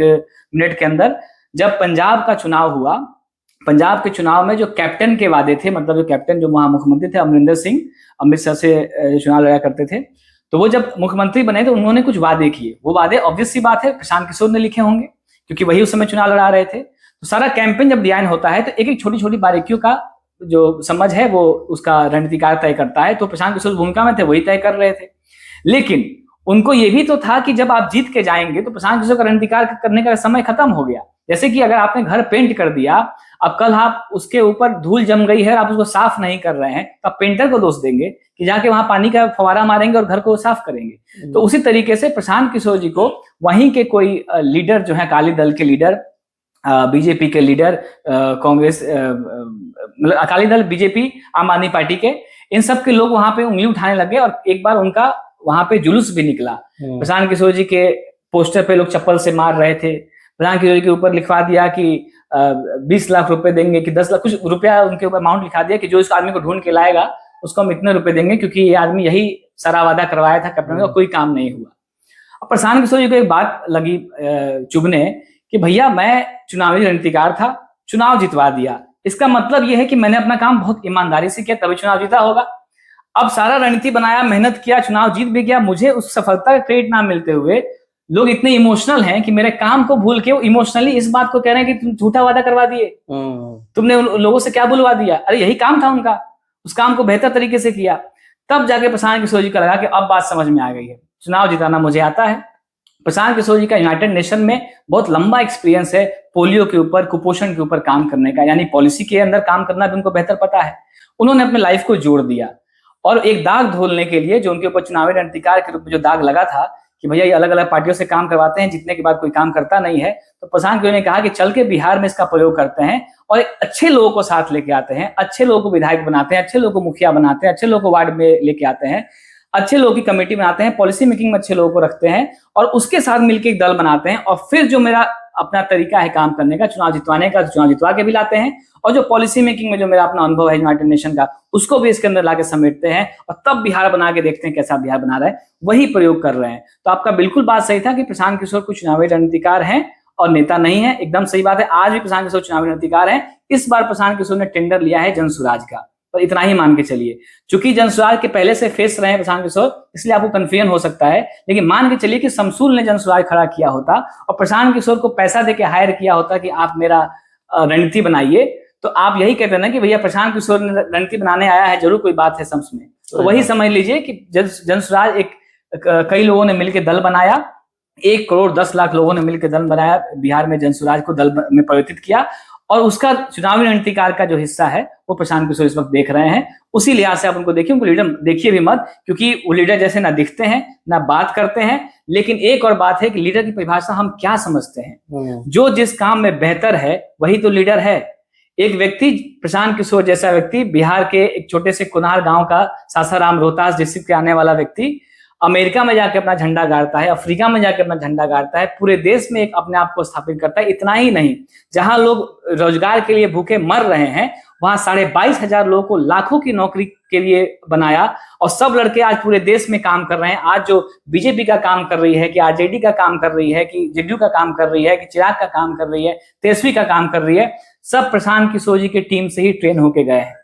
मिनट के अंदर। जब पंजाब का चुनाव हुआ, पंजाब के चुनाव में जो कैप्टन के वादे थे, मतलब जो कैप्टन जो वहां मुख्यमंत्री थे अमरिंदर सिंह, अमृतसर से चुनाव लड़ा करते थे, तो वो जब मुख्यमंत्री बने तो उन्होंने कुछ वादे किए। वो वादे ऑब्वियस सी बात है प्रशांत किशोर ने लिखे होंगे क्योंकि वही उस समय चुनाव लड़ा रहे थे। तो सारा कैंपेन जब डिजाइन होता है तो एक एक छोटी छोटी बारीकियों का जो समझ है वो उसका रणनीतिकार तय करता है। तो प्रशांत किशोर भूमिका में थे, वही तय कर रहे थे। लेकिन उनको ये भी तो था कि जब आप जीत के जाएंगे तो प्रशांत किशोर का रणनीतिकार करने का समय खत्म हो गया। जैसे कि अगर आपने घर पेंट कर दिया, अब कल आप उसके ऊपर धूल जम गई है, आप उसको साफ नहीं कर रहे हैं, तो आप पेंटर को दोष देंगे कि जाके वहां पानी का फवारा मारेंगे और घर को साफ करेंगे। तो उसी तरीके से प्रशांत किशोर जी को वहीं के कोई लीडर जो है, अकाली दल के लीडर, बीजेपी के लीडर, कांग्रेस, मतलब अकाली दल, बीजेपी, आम आदमी पार्टी के, इन सब के लोग वहां पे उंगली उठाने लगे और एक बार उनका वहां पे जुलूस भी निकला। प्रशांत किशोर जी के पोस्टर पे लोग चप्पल से मार रहे थे, प्रशांत किशोर जी के ऊपर लिखवा दिया कि 20 लाख रुपए देंगे कि 10 लाख, कुछ रुपया उनके ऊपर अमाउंट लिखा दिया कि जो इस आदमी को ढूंढ के लाएगा उसको हम इतने रुपए देंगे, क्योंकि ये आदमी यही सारा वादा करवाया था कैप्टन का, कोई काम नहीं हुआ। अब प्रशांत किशोर जी को एक बात लगी चुभने कि भैया मैं चुनावी रणनीतिकार था, चुनाव जितवा दिया, इसका मतलब यह है कि मैंने अपना काम बहुत ईमानदारी से किया तभी चुनाव जीता होगा। अब सारा रणनीति बनाया, मेहनत किया, चुनाव जीत भी गया, मुझे उस सफलता का क्रेडिट ना मिलते हुए लोग इतने इमोशनल हैं कि मेरे काम को भूल के वो इमोशनली इस बात को कह रहे हैं कि तुम झूठा वादा करवा दिए, तुमने उन लोगों से क्या बुलवा दिया। अरे यही काम था उनका, उस काम को बेहतर तरीके से किया। तब जाके प्रशांत किशोर जी का लगा कि अब बात समझ में आ गई है, चुनाव जिताना मुझे आता है। प्रशांत किशोर जी का यूनाइटेड नेशन में बहुत लंबा एक्सपीरियंस है पोलियो के ऊपर, कुपोषण के ऊपर काम करने का, यानी पॉलिसी के अंदर काम करना भी उनको बेहतर पता है। उन्होंने अपने लाइफ को जोड़ दिया और एक दाग धोलने के लिए जो उनके ऊपर चुनावी रणनीतिकार के रूप में जो दाग लगा था कि भैया ये अलग अलग पार्टियों से काम करवाते हैं, जीतने के बाद कोई काम करता नहीं है, तो प्रशांत किशोर ने कहा कि चल के बिहार में इसका प्रयोग करते हैं और एक अच्छे लोगों को साथ लेके आते हैं, अच्छे लोगों को विधायक बनाते हैं, अच्छे लोगों को मुखिया बनाते हैं, अच्छे लोगों को वार्ड में लेके आते हैं, अच्छे लोगों की कमेटी बनाते हैं, पॉलिसी मेकिंग में अच्छे लोगों को रखते हैं और उसके साथ मिलकर एक दल बनाते हैं और फिर जो मेरा अपना तरीका है काम करने का, चुनाव जितवाने का, चुनाव जितवा के भी लाते हैं और जो पॉलिसी मेकिंग में जो मेरा अपना अनुभव है यूनाइटेड नेशन का, उसको भी इसके अंदर लाके समेटते हैं और तब बिहार बना के देखते हैं कैसा बिहार बना रहा है, वही प्रयोग कर रहे हैं। तो आपका बिल्कुल बात सही था कि प्रशांत किशोर कुछ चुनावी रणनीतिकार हैं और नेता नहीं है, एकदम सही बात है। आज भी प्रशांत किशोर चुनावी रणनीतिकार हैं। इस बार प्रशांत किशोर ने टेंडर लिया है जनसुराज का, पर इतना ही मान के चलिए। चूंकि जनसुराज के पहले से फेस रहे हैं प्रशांत किशोर, इसलिए आपको कंफ्यूजन हो सकता है, लेकिन मान के चलिए कि शमसूल ने जनसुराज खड़ा किया होता और प्रशांत किशोर को पैसा देके हायर किया होता कि आप मेरा रणनीति बनाइए, तो आप यही कहते हैं ना कि भैया प्रशांत किशोर ने रणनीति बनाने आया है, जरूर कोई बात है शम्स में। तो वही समझ लीजिए कि जनसुराज एक कई लोगों ने मिलकर दल बनाया, 1,10,00,000 लोगों ने मिलकर दल बनाया, बिहार में जनसुराज को दल में परिवर्तित किया, और उसका चुनावी रणनीतिकार का जो हिस्सा है वो प्रशांत किशोर इस वक्त देख रहे हैं। उसी लिहाज से आप उनको देखिए, उनको लीडर देखिए भी मत, क्योंकि वो लीडर जैसे ना दिखते हैं ना बात करते हैं। लेकिन एक और बात है कि लीडर की परिभाषा हम क्या समझते हैं। जो जिस काम में बेहतर है वही तो लीडर है। एक व्यक्ति, प्रशांत किशोर जैसा व्यक्ति, बिहार के एक छोटे से कुनार गांव का, सासाराम रोहतास डिस्ट्रिक्ट के आने वाला व्यक्ति, अमेरिका में जाके अपना झंडा गाड़ता है, अफ्रीका में जाके अपना झंडा गाड़ता है, पूरे देश में एक अपने आप को स्थापित करता है। इतना ही नहीं, जहां लोग रोजगार के लिए भूखे मर रहे हैं, वहां 22,500 लोगों को लाखों की नौकरी के लिए बनाया, और सब लड़के आज पूरे देश में काम कर रहे हैं। आज जो बीजेपी का काम कर रही है, कि आरजेडी का काम कर रही है, कि जेडीयू का काम कर रही है, कि चिराग का काम कर रही है, तेजस्वी का काम कर रही है, सब प्रशांत किशोर जी की टीम से ही ट्रेन होके गए हैं।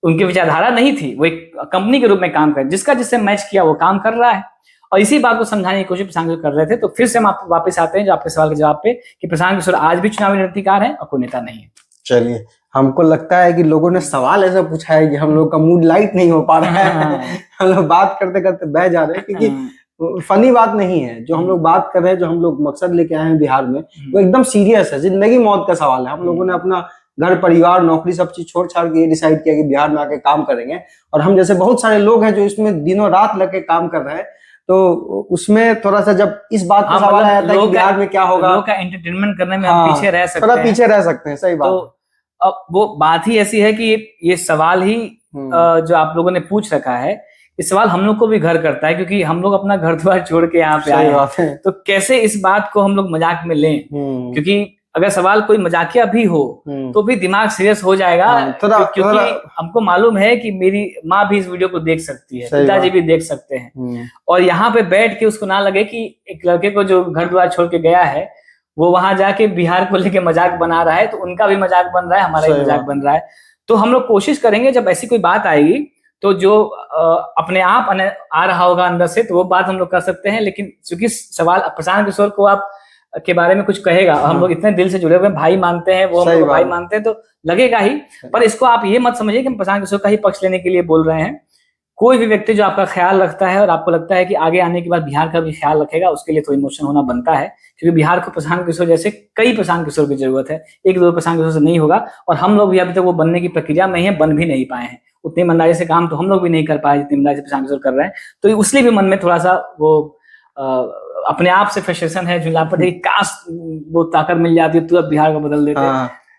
उनकी विचारधारा नहीं थी, वो एक कंपनी के रूप में काम कर, जिसका जिससे मैच किया वो काम कर रहा है। और इसी बात को समझाने की कोशिश प्रशांत किशोर कर रहे थे। तो फिर से हम आप वापस आते हैं जो आपके सवाल के जवाब पे, कि प्रशांत किशोर आज भी चुनावी रणनीतिकार है और कोई नेता नहीं है। चलिए, हमको लगता है कि लोगों ने सवाल ऐसा पूछा है कि हम लोग का मूड लाइट नहीं हो पा रहा है। हम लोग बात करते करते बह जा रहे हैं, क्योंकि फनी बात नहीं है जो हम लोग बात कर रहे हैं। जो हम लोग मकसद लेके आए हैं बिहार में, वो एकदम सीरियस है, जिंदगी मौत का सवाल है। हम लोगों ने अपना घर परिवार नौकरी सब चीज छोड़ छाड़ के ये डिसाइड किया कि बिहार में आके काम करेंगे। और हम जैसे बहुत सारे लोग हैं जो इसमें दिनों रात लग के काम कर रहे हैं, तो उसमें थोड़ा सा जब इस बात का सवाल आया था कि बिहार में क्या होगा, लोगों का एंटरटेनमेंट करने में हम पीछे रह सकते हैं, थोड़ा पीछे रह सकते हैं। सही बात। तो अब वो बात ही ऐसी है कि ये सवाल ही जो आप लोगों ने पूछ रखा है, इस सवाल हम लोग को भी घर करता है, क्योंकि हम लोग अपना घर द्वार छोड़ के यहाँ पे आए हैं। तो कैसे इस बात को हम लोग मजाक में लें, क्योंकि अगर सवाल कोई मजाकिया भी हो तो भी दिमाग सीरियस हो जाएगा। क्योंकि हमको मालूम है कि मेरी माँ भी इस वीडियो को देख सकती है, पिताजी भी देख सकते हैं, और यहाँ पे बैठ के उसको ना लगे कि एक लड़के को जो घर द्वार छोड़ के गया है वो वहां जाके बिहार को लेके मजाक बना रहा है। तो उनका भी मजाक बन रहा है, हमारा भी मजाक बन रहा है। तो हम लोग कोशिश करेंगे जब ऐसी कोई बात आएगी तो जो अपने आप आ रहा होगा अंदर से, तो वो बात हम लोग कर सकते हैं। लेकिन चूंकि सवाल प्रशांत किशोर को आप के बारे में कुछ कहेगा, हम लोग इतने दिल से जुड़े हुए भाई मानते हैं, वो हम लोग भाई मानते हैं, तो लगेगा ही। पर इसको आप ये मत समझिए कि हम प्रशांत किशोर का ही पक्ष लेने के लिए बोल रहे हैं। कोई भी व्यक्ति जो आपका ख्याल रखता है और आपको लगता है कि आगे आने के बाद बिहार का भी ख्याल रखेगा, उसके लिए तो इमोशन होना बनता है, क्योंकि बिहार को प्रशांत किशोर जैसे कई प्रशांत किशोर की जरूरत है। एक दो प्रशांत किशोर से नहीं होगा, और हम लोग भी अभी तक वो बनने की प्रक्रिया में हैं, बन भी नहीं पाए हैं। उतनी ईमानदारी से काम तो हम लोग भी नहीं कर पाए जितनी ईमानदारी से प्रशांत किशोर कर रहे हैं। तो इसलिए भी मन में थोड़ा सा वो अपने आप से फ्रस्ट्रेशन है, झुंझलापन है, काश वो ताकत मिल जाती है तो अब बिहार को बदल देते।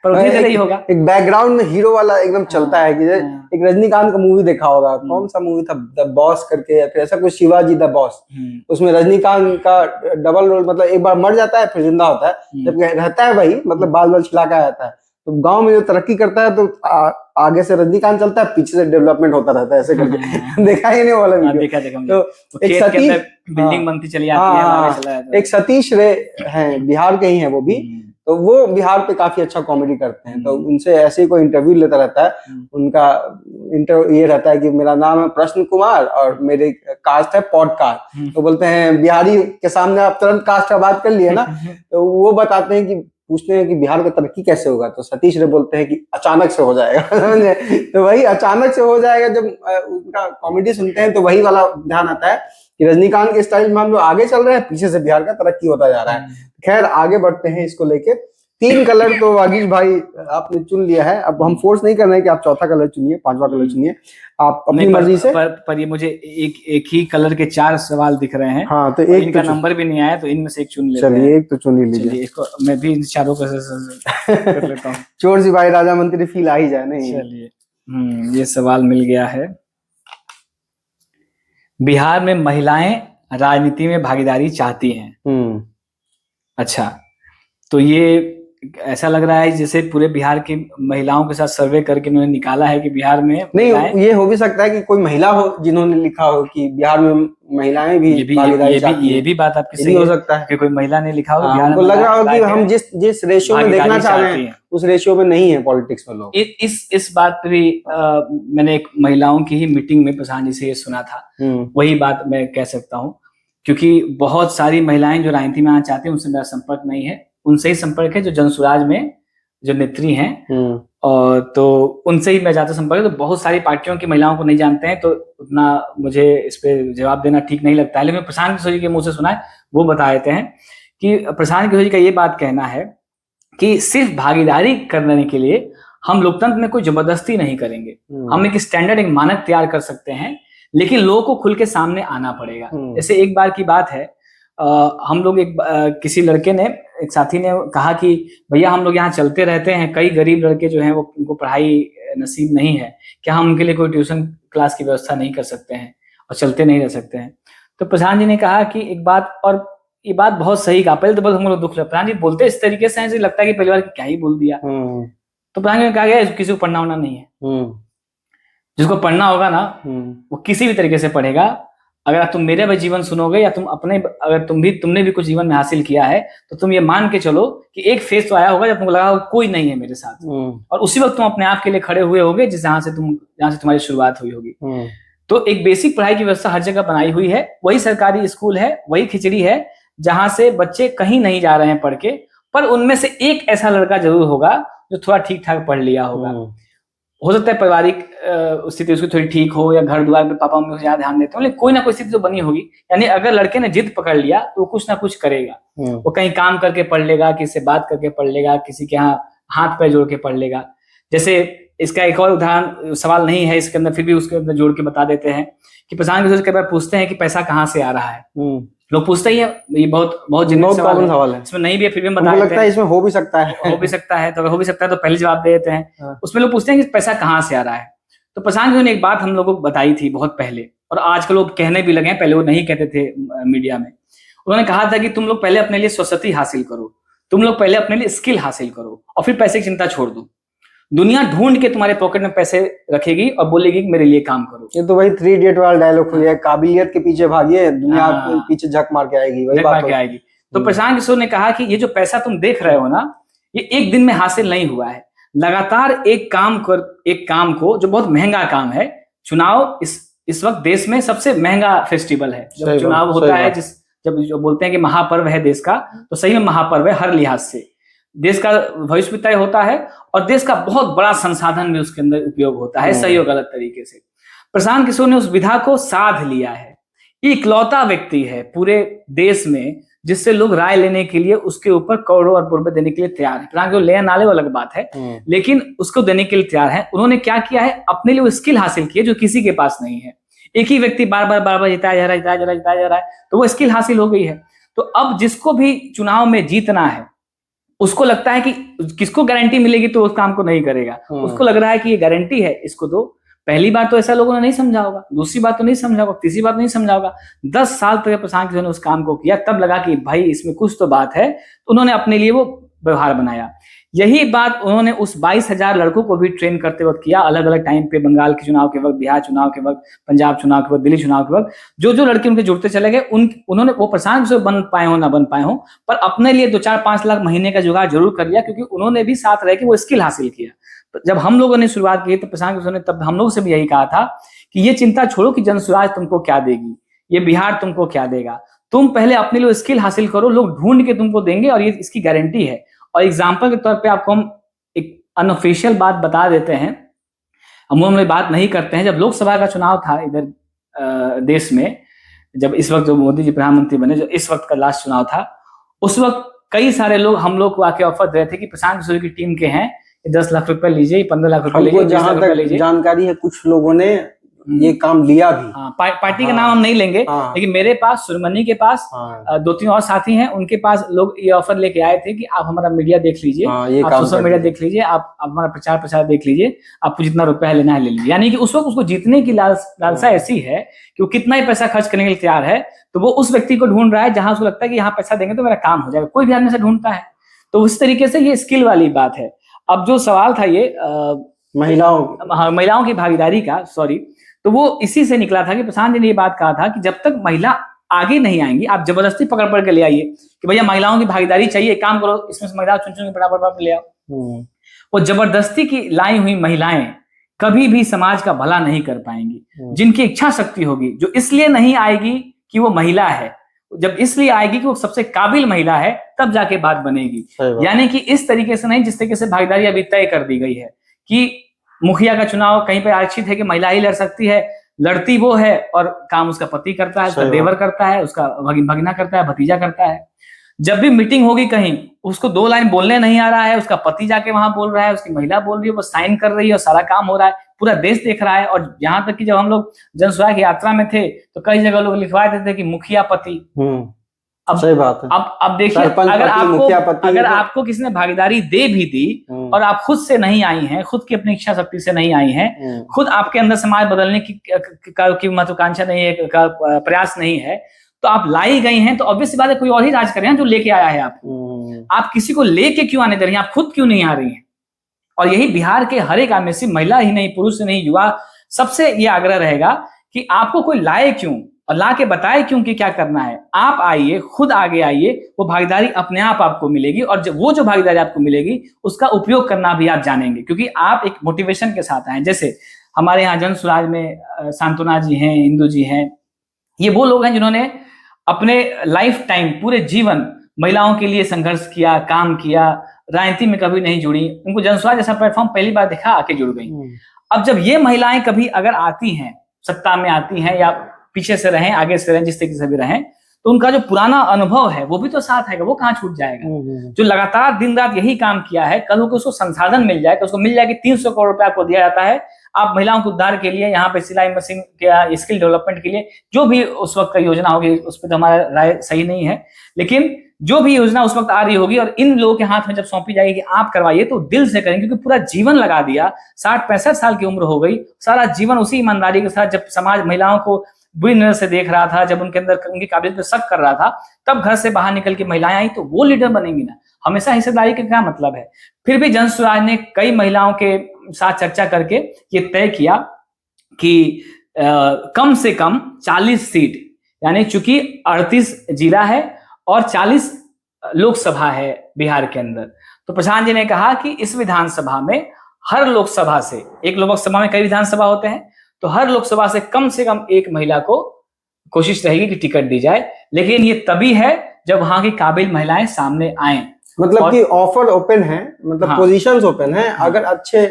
पर उतनी देर ही होगा। एक बैकग्राउंड में हीरो वाला एकदम चलता है कि एक रजनीकांत का मूवी देखा होगा, कौन सा मूवी था, द बॉस करके, या फिर ऐसा कुछ, शिवाजी द बॉस। उसमें रजनीकांत का डबल रोल, मतलब एक बार मर जाता है फिर जिंदा होता है, जब रहता है वही, मतलब बाल बाल छिला के आता है। तो गांव में जो तरक्की करता है तो आगे से रजनीकांत चलता है, पीछे से डेवलपमेंट होता रहता है, ऐसे करके। देखा ही नहीं वाला वीडियो। तो एक सतीश बिल्डिंग बनती चली जाती है। एक सतीश रे हैं, बिहार के ही हैं वो भी, तो वो बिहार पे काफी अच्छा कॉमेडी करते हैं। तो उनसे ऐसे ही कोई इंटरव्यू लेता रहता है। उनका इंटरव्यू ये रहता है कि मेरा नाम है प्रश्न कुमार और मेरे कास्ट है पॉडकास्ट। तो बोलते हैं बिहारी के सामने आप तुरंत कास्ट का बात कर लिए ना। तो वो बताते हैं कि पूछते हैं कि बिहार का तरक्की कैसे होगा, तो सतीश रे बोलते हैं कि अचानक से हो जाएगा। तो वही अचानक से हो जाएगा। जब उनका कॉमेडी सुनते हैं तो वही वाला ध्यान आता है कि रजनीकांत के स्टाइल में हम लोग आगे चल रहे हैं, पीछे से बिहार का तरक्की होता जा रहा है। खैर, आगे बढ़ते हैं इसको लेके। 3 कलर तो वागीश भाई आपने चुन लिया है। अब हम फोर्स नहीं कर रहे हैं कि आप चौथा कलर चुनिए, 5वां कलर चुनिए, आप अपनी मर्जी से। पर ये मुझे एक ही कलर के 4 सवाल दिख रहे हैं। हाँ, तो एक इनका नंबर भी नहीं आया, तो इनमें से एक चुन लेते हैं। चलिए, एक तो चुन ही लीजिए। इसको मैं भी इन चारों को कर लेता हूँ। चोर सिपाही राजा मंत्री फील आ ही जाए। नहीं, चलिए, ये सवाल मिल गया है। बिहार में महिलाएं राजनीति में भागीदारी चाहती हैं। अच्छा, तो ये ऐसा लग रहा है जैसे पूरे बिहार की महिलाओं के साथ सर्वे करके उन्होंने निकाला है कि बिहार में नहीं, ये हो भी सकता है कि कोई महिला हो जिन्होंने लिखा हो कि बिहार में महिलाएं भी भागीदारी चाहती हैं। ये भी बात आपकी सही हो सकता है कि कोई महिला ने लिखा हो। हमको लग रहा हो कि हम जिस रेशियो में देखना चाह रहे हैं उस रेशियो में नहीं है पॉलिटिक्स में लोग। इस बात पे भी मैंने एक महिलाओं की ही मीटिंग में प्रधान जी से ये सुना था, वही बात मैं कह सकता हूँ, क्योंकि बहुत सारी महिलाएं जो राजनीति में आना चाहती हैं उनसे मेरा संपर्क नहीं है, उनसे ही संपर्क है जो जनसुराज में जो नेत्री हैं, और तो उनसे ही मैं ज्यादा संपर्क है। तो बहुत सारी पार्टियों की महिलाओं को नहीं जानते हैं, तो उतना मुझे इस पे जवाब देना ठीक नहीं लगता है। लेकिन प्रशांत किशोर जी के मुंह से सुना है, वो बता देते हैं कि प्रशांत किशोर जी का ये बात कहना है कि सिर्फ भागीदारी करने के लिए हम लोकतंत्र में कोई जबरदस्ती नहीं करेंगे, हम एक स्टैंडर्ड, एक मानक तैयार कर सकते हैं, लेकिन लोगों को खुल के सामने आना पड़ेगा। जैसे एक बार की बात है, हम लोग किसी लड़के ने, एक साथी ने कहा कि भैया हम लोग यहाँ चलते रहते हैं, कई गरीब लड़के जो हैं वो उनको पढ़ाई नसीब नहीं है, क्या हम उनके लिए कोई ट्यूशन क्लास की व्यवस्था नहीं कर सकते हैं और चलते नहीं रह सकते हैं। तो प्रधान जी ने कहा कि एक बात, और ये बात बहुत सही कहा, पहले तो बहुत हम लोग दुख लगा, प्रधान जी बोलते इस तरीके से हैं, लगता है कि पहली बार क्या ही बोल दिया। तो प्रधान जी ने कहा गया किसी को पढ़ना होना नहीं है, जिसको पढ़ना होगा ना वो किसी भी तरीके से पढ़ेगा। अगर तुम मेरे भी जीवन सुनोगे या तुम अपने, अगर तुमने भी कुछ जीवन में हासिल किया है, तो तुम ये मान के चलो कि एक फेज तो आया होगा जब तुमको लगा कोई नहीं है मेरे साथ, और उसी वक्त तुम अपने आप के लिए खड़े हुए होगे जहां से तुम्हारी शुरुआत हुई होगी। तो एक बेसिक पढ़ाई की व्यवस्था हर जगह बनाई हुई है, वही सरकारी स्कूल है, वही खिचड़ी है जहां से बच्चे कहीं नहीं जा रहे हैं पढ़ के, पर उनमें से एक ऐसा लड़का जरूर होगा जो थोड़ा ठीक ठाक पढ़ लिया होगा। हो सकता है पारिवारिक स्थिति उसकी थोड़ी ठीक हो, या घर द्वार पे पापा मम्मी ज्यादा ध्यान देते हो, लेकिन कोई ना कोई स्थिति तो बनी होगी। यानी अगर लड़के ने जिद पकड़ लिया तो वो कुछ ना कुछ करेगा, वो कहीं काम करके पढ़ लेगा, किसी से बात करके पढ़ लेगा, किसी के यहाँ हाथ पैर जोड़ के पढ़ लेगा। जैसे इसका एक और उदाहरण, सवाल नहीं है इसके अंदर, फिर भी उसके अंदर जोड़ के बता देते हैं कि प्रशांत किशोर कई बार पूछते हैं कि पैसा कहाँ से आ रहा है, लोग पूछते ही है, ये बहुत सवाल है, इसमें नहीं भी है फिर भी हम बता देते हैं, इसमें हो भी सकता है तो अगर हो भी सकता है तो पहले जवाब दे देते हैं। उसमें लोग पूछते हैं कि पैसा कहाँ से आ रहा है। तो प्रशांत किशोर ने एक बात हम लोगों को बताई थी बहुत पहले, और आजकल लोग कहने भी लगे हैं, पहले वो नहीं कहते थे मीडिया में। उन्होंने कहा था कि तुम लोग पहले अपने लिए स्वसती हासिल करो, तुम लोग पहले अपने लिए स्किल हासिल करो, और फिर पैसे की चिंता छोड़ दो। दुनिया ढूंढ के तुम्हारे पॉकेट में पैसे रखेगी और बोलेगी कि मेरे लिए काम करो। ये तो वही 3 इडियट वाला डायलॉग हुई है, काबिलियत के पीछे भागिए, दुनिया पीछे झक मार के आएगी, वही बात आएगी। तो प्रशांत किशोर ने कहा कि ये जो पैसा तुम देख रहे हो ना, ये एक दिन में हासिल नहीं हुआ है, लगातार एक काम को, जो बहुत महंगा काम है, चुनाव इस वक्त देश में सबसे महंगा फेस्टिवल है। जब चुनाव होता है, जब जो बोलते हैं कि महापर्व है देश का, तो सही में महापर्व है हर लिहाज से। देश का भविष्य तय होता है और देश का बहुत बड़ा संसाधन भी उसके अंदर उपयोग होता है, सही और गलत तरीके से। प्रशांत किशोर ने उस विधा को साध लिया है, इकलौता व्यक्ति है पूरे देश में जिससे लोग राय लेने के लिए उसके ऊपर करोड़ों और रुपए देने के लिए तैयार है। प्रशांत किशोर ले नाले वो अलग बात है, लेकिन उसको देने के लिए तैयार है। उन्होंने क्या किया है, अपने लिए वो स्किल हासिल की है जो किसी के पास नहीं है। एक ही व्यक्ति बार बार जिताया जा रहा है, तो वो स्किल हासिल हो गई है। तो अब जिसको भी चुनाव में जीतना है, उसको लगता है कि किसको गारंटी मिलेगी तो उस काम को नहीं करेगा, उसको लग रहा है कि ये गारंटी है, इसको दो। पहली बार तो ऐसा लोगों ने नहीं समझा होगा, दूसरी बार तो नहीं समझा होगा, तीसरी बार नहीं समझा होगा। 10 साल तक प्रशांत किशोर ने उस काम को किया, तब लगा कि भाई इसमें कुछ तो बात है, तो उन्होंने अपने लिए वो व्यवहार बनाया। यही बात उन्होंने उस 22,000 लड़कों को भी ट्रेन करते वक्त किया, अलग अलग टाइम पे, बंगाल के चुनाव के वक्त, बिहार चुनाव के वक्त, पंजाब चुनाव के वक्त, दिल्ली चुनाव के वक्त, जो लड़के उनके जुड़ते चले गए, उन्होंने वो प्रशांत किशोर बन पाए हो ना बन पाए हो, पर अपने लिए 2-4-5 लाख महीने का जुगाड़ जरूर कर लिया, क्योंकि उन्होंने भी साथ रह के वो स्किल हासिल किया। जब हम लोगों ने शुरुआत की तो प्रशांत किशोर ने तब हम लोगों से भी यही कहा था कि ये चिंता छोड़ो कि जनसुराज तुमको क्या देगी, ये बिहार तुमको क्या देगा, तुम पहले अपने लिए स्किल हासिल करो, लोग ढूंढ के तुमको देंगे, और ये इसकी गारंटी है। और एग्जाम्पल के तौर पर आपको हम एक अनऑफिशियल बात बता देते हैं, हम बात नहीं करते हैं। जब लोकसभा का चुनाव था इधर देश में, जब इस वक्त जो मोदी जी प्रधानमंत्री बने, जो इस वक्त का लास्ट चुनाव था, उस वक्त कई सारे लोग हम लोग को आके ऑफर दे रहे थे कि प्रशांत किशोर की टीम के हैं, 10 लाख रुपए लीजिए, 15 लाख रुपए लीजिए, जहां तक जानकारी है कुछ लोगों ने ये काम लिया भी। पार्टी का नाम हम नहीं लेंगे, लेकिन मेरे पास, सुरमनी के पास 2-3 और साथी हैं, उनके पास लोग ये ऑफर लेके आए थे कि आप हमारा मीडिया देख लीजिए, आप सोशल मीडिया देख लीजिए, आप हमारा प्रचार देख लीजिए, आपको जितना रुपया लेना है ले लीजिए। यानी कि उस वक्त उसको जीतने की लालसा ऐसी है कि वो कितना ही पैसा खर्च करने के लिए तैयार है। तो वो उस व्यक्ति को ढूंढ रहा है जहां उसको लगता है कि यहाँ पैसा देंगे तो मेरा काम हो जाएगा। कोई भी आदमी से ढूंढता है। तो उस तरीके से ये स्किल वाली बात है। अब जो सवाल था ये महिलाओं की भागीदारी का, सॉरी, तो वो इसी से निकला था कि प्रशांत जी ने ये बात कहा था कि जब तक महिला आगे नहीं आएंगी, आप जबरदस्ती पकड़ पकड़ के ले आइए कि भैया महिलाओं की भागीदारी चाहिए, काम करो, इसमें से महिला चुन चुन के बराबर ले आओ। वो जबरदस्ती की लाई हुई महिलाएं कभी भी समाज का भला नहीं कर पाएंगी। जिनकी इच्छा शक्ति होगी, जो इसलिए नहीं आएगी कि वो महिला है, जब इसलिए आएगी कि वो सबसे काबिल महिला है, तब जाके बात बनेगी। यानी कि इस तरीके से नहीं जिस तरीके से भागीदारी अभी तय कर दी गई है कि मुखिया का चुनाव कहीं पर आरक्षित है कि महिला ही लड़ सकती है, लड़ती वो है और काम उसका पति करता है, उसका देवर करता है, उसका भगिना करता है, भतीजा करता है। जब भी मीटिंग होगी कहीं, उसको 2 लाइन बोलने नहीं आ रहा है, उसका पति जाके वहां बोल रहा है, उसकी महिला बोल रही है, वो साइन कर रही है और सारा काम हो रहा है, पूरा देश देख रहा है। और यहाँ तक कि जब हम लोग जन सुराग की यात्रा में थे तो कई जगह लोग लिखवा देते थे कि मुखिया पति। अब सही बात है। अब देखिए, अगर आपको किसी ने भागीदारी दे भी दी और आप खुद से नहीं आई हैं, खुद की अपनी इच्छा शक्ति से नहीं आई हैं, खुद आपके अंदर समाज बदलने की महत्वाकांक्षा नहीं है, प्रयास नहीं है, तो आप लाई गई हैं, तो ऑब्वियस बात है कोई और ही राज कर रहे हैं जो लेके आया है आपको। आप किसी को लेके क्यों आने दे रही हैं, आप खुद क्यों नहीं आ रही हैं? और यही बिहार के हर एक आदमी से, महिला ही नहीं, पुरुष नहीं, युवा, सबसे ये आग्रह रहेगा कि आपको कोई लाए क्यों और ला के बताए क्यों कि क्या करना है। आप आइए, खुद आगे आइए, वो भागीदारी अपने आप आपको मिलेगी और वो जो भागीदारी आपको मिलेगी उसका उपयोग करना भी आप जानेंगे, क्योंकि आप एक मोटिवेशन के साथ आए। जैसे हमारे यहाँ जन सुराज में सांत्वना जी हैं, इंदु जी हैं, ये वो लोग हैं जिन्होंने अपने लाइफ टाइम, पूरे जीवन महिलाओं के लिए संघर्ष किया, काम किया, राजनीति में कभी नहीं जुड़ी, उनको जन सुराज जैसा प्लेटफॉर्म पहली बार देखा, आके जुड़ गई। अब जब ये महिलाएं कभी अगर आती हैं, सत्ता में आती हैं या पीछे से रहें, आगे से रहें, जिस तरीके से भी रहें, तो उनका जो पुराना अनुभव है वो भी तो साथ है, वो कहाँ छूट जाएगा। जो लगातार दिन रात यही काम किया है, कल को उसको संसाधन मिल जाए, तो उसको मिल जाए कि 300 करोड़ रुपया आपको दिया जाता है, आप महिलाओं के उद्धार के लिए, यहाँ पे सिलाई मशीन के स्किल डेवलपमेंट के लिए, जो भी उस वक्त का योजना होगी, उस पर तो हमारा राय सही नहीं है, लेकिन जो भी योजना उस वक्त आ रही होगी और इन लोगों के हाथ में जब सौंपी जाएगी कि आप करवाइए, तो दिल से करेंगे, क्योंकि पूरा जीवन लगा दिया, 60-65 साल की उम्र हो गई, सारा जीवन उसी ईमानदारी के साथ, जब समाज महिलाओं को बुरी नजर से देख रहा था, जब उनके अंदर उनकी काबिलियत पर शक कर रहा था, तब घर से बाहर निकल के महिलाएं आई, तो वो लीडर बनेंगी ना। हमेशा हिस्सेदारी का क्या मतलब है? फिर भी जन सुराज ने कई महिलाओं के साथ चर्चा करके ये तय किया कि कम से कम 40 सीट, यानी चूंकि 38 जिला है और 40 लोकसभा है बिहार के अंदर, तो प्रशांत जी ने कहा कि इस विधानसभा में हर लोकसभा से, एक लोकसभा में कई विधानसभा होते हैं, तो हर लोकसभा से कम एक महिला को कोशिश रहेगी कि टिकट दी जाए, लेकिन ये तभी है जब वहां की काबिल महिलाएं सामने आए। मतलब कि ऑफर ओपन है, मतलब पोजीशंस ओपन है, अगर अच्छे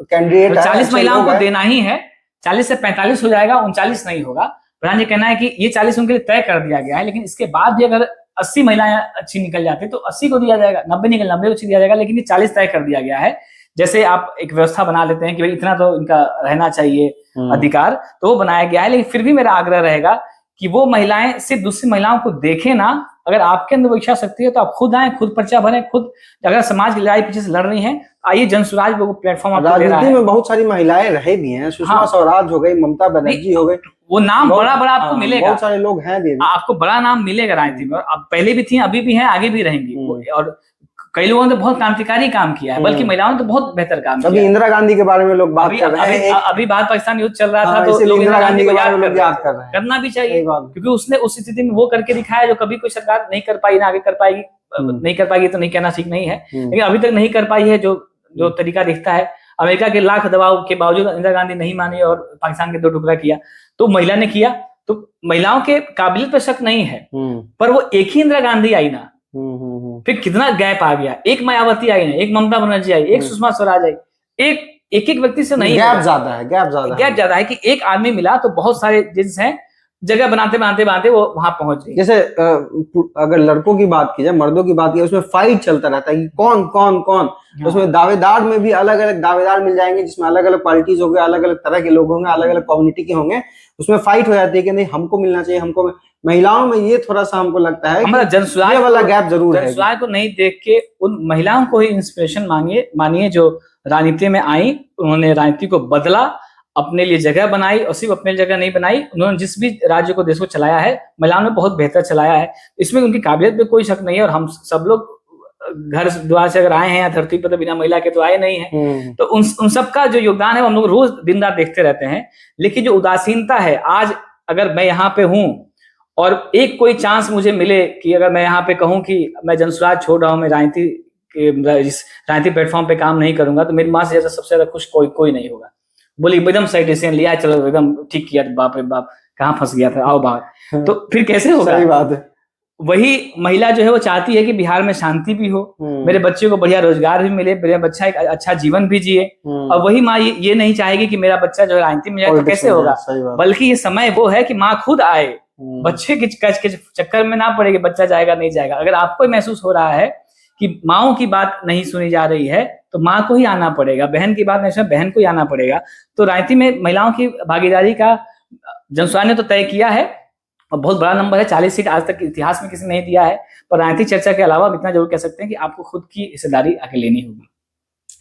कैंडिडेट तो 40 महिलाओं को देना ही है। 40 से 45 हो जाएगा, 39 नहीं होगा। प्रधान जी कहना है कि ये 40 उनके लिए तय कर दिया गया है, लेकिन इसके बाद भी अगर 80 महिलाएं अच्छी निकल जाती तो 80 को दिया जाएगा, 90 को अच्छी दिया जाएगा, लेकिन ये 40 तय कर दिया गया है। जैसे आप एक व्यवस्था बना लेते हैं कि भाई इतना तो इनका रहना चाहिए अधिकार, तो वो बनाया गया है, लेकिन फिर भी मेरा आग्रह रहेगा कि वो महिलाएं सिर्फ दूसरी महिलाओं को देखें ना। अगर आपके अंदर वो इच्छा शक्ति है तो आप खुद आए, खुद पर्चा भरें, खुद अगर समाज की लड़ाई पीछे से लड़ रही हैं, आइए जन सुराज को प्लेटफॉर्म आपको दे रहा है। राजनीति में बहुत सारी महिलाएं रहे भी हैं, सुषमा स्वराज हो गई, ममता बनर्जी हो गई, वो नाम बड़ा बड़ा आपको मिलेगा, बहुत सारे लोग हैं भी, आपको बड़ा नाम मिलेगा राजनीति में, और अब पहले भी थी, अभी भी हैं, आगे भी रहेंगी। और कई लोगों ने बहुत क्रांतिकारी काम किया है, बल्कि महिलाओं ने तो बहुत बेहतर काम किया। अभी इंदिरा गांधी के बारे में लोग बात कर रहे हैं, अभी भारत पाकिस्तान युद्ध चल रहा था, तो लोग इंदिरा गांधी को याद कर रहे हैं, करना भी चाहिए, क्योंकि उसने उस स्थिति में वो करके दिखाया जो कभी कोई सरकार नहीं कर पाई, ना आगे कर पाएगी। नहीं कर पाएगी तो नहीं कहना ठीक नहीं है, लेकिन अभी तक नहीं कर पाई है। जो तरीका दिखता है, अमेरिका के लाख दबाव के बावजूद इंदिरा गांधी नहीं मानी और पाकिस्तान के 2 टुकड़ा किया, तो महिला ने किया। तो महिलाओं के काबिलियत पर शक नहीं है, पर वो एक ही इंदिरा गांधी आई ना, फिर कितना गैप आ गया। एक मायावती आई ना, एक ममता बनर्जी आई, एक सुषमा स्वराज आई, एक व्यक्ति से नहीं, गैप ज्यादा है कि एक आदमी मिला तो बहुत सारे जिन्स हैं, जगह बनाते वो वहां पहुंच गई। जैसे अगर लड़कों की बात की जाए, मर्दों की बात की, उसमें फाइट चलता रहता है कि कौन उसमें दावेदार में भी अलग अलग दावेदार मिल जाएंगे, जिसमें अलग अलग पार्टीज होंगे, अलग अलग तरह के लोग होंगे, अलग अलग कम्युनिटी के होंगे, उसमें फाइट हो जाती है कि नहीं हमको मिलना चाहिए, हमको। महिलाओं में ये थोड़ा सा हमको लगता है कि जनसुराज वाला गैप जरूर है। जनसुराज को नहीं देख के उन महिलाओं को ही इंस्पिरेशन मानिए जो राजनीति में आई, उन्होंने राजनीति को बदला, अपने लिए जगह बनाई, और सिर्फ अपने जगह नहीं बनाई, उन्होंने जिस भी राज्य को, देश को चलाया है, महिलाओं ने बहुत बेहतर चलाया है। इसमें उनकी काबिलियत पे कोई शक नहीं है, और हम सब लोग घर द्वार से अगर आए हैं या धरती पर, तो बिना महिला के तो आए नहीं है। तो उन सबका जो योगदान है वो हम लोग रोज दिन रात देखते रहते हैं। लेकिन जो उदासीनता है, आज अगर मैं यहाँ पे हूँ और एक कोई चांस मुझे मिले कि अगर मैं यहाँ पे कहूँ कि मैं जनसुराज छोड़ रहा हूँ, मैं राजनीति प्लेटफॉर्म पे काम नहीं करूंगा, तो मेरी माँ से ज्यादा सबसे ज्यादा खुश कोई नहीं होगा। बोली एकदम सही डिसीजन लिया, चलो एकदम ठीक किया, बाप रे बाप कहाँ फंस गया था, आओ बाहर। तो फिर कैसे होगा? सही बात है। वही महिला जो है वो चाहती है कि बिहार में शांति भी हो, मेरे बच्चे को बढ़िया रोजगार भी मिले, मेरा बच्चा एक अच्छा जीवन भी जिए। और वही माँ ये नहीं चाहेगी कि मेरा बच्चा जो है राजनीति में जाए, तो कैसे होगा? बल्कि ये समय वो है कि माँ खुद आए, बच्चे के चक्कर में ना पड़ेगी बच्चा जाएगा नहीं जाएगा। अगर आपको महसूस हो रहा है कि माओ की बात नहीं सुनी जा रही है, तो माँ को ही आना पड़ेगा, बहन की बात नहीं सुनी, बहन को ही आना पड़ेगा। तो राजनीति में महिलाओं की भागीदारी का जनसुराज ने तो तय किया है और बहुत बड़ा नंबर है, 40 सीट आज तक इतिहास में किसी ने नहीं दिया है। पर राजनीतिक चर्चा के अलावा इतना जरूर कह सकते हैं कि आपको खुद की हिस्सेदारी आगे लेनी होगी।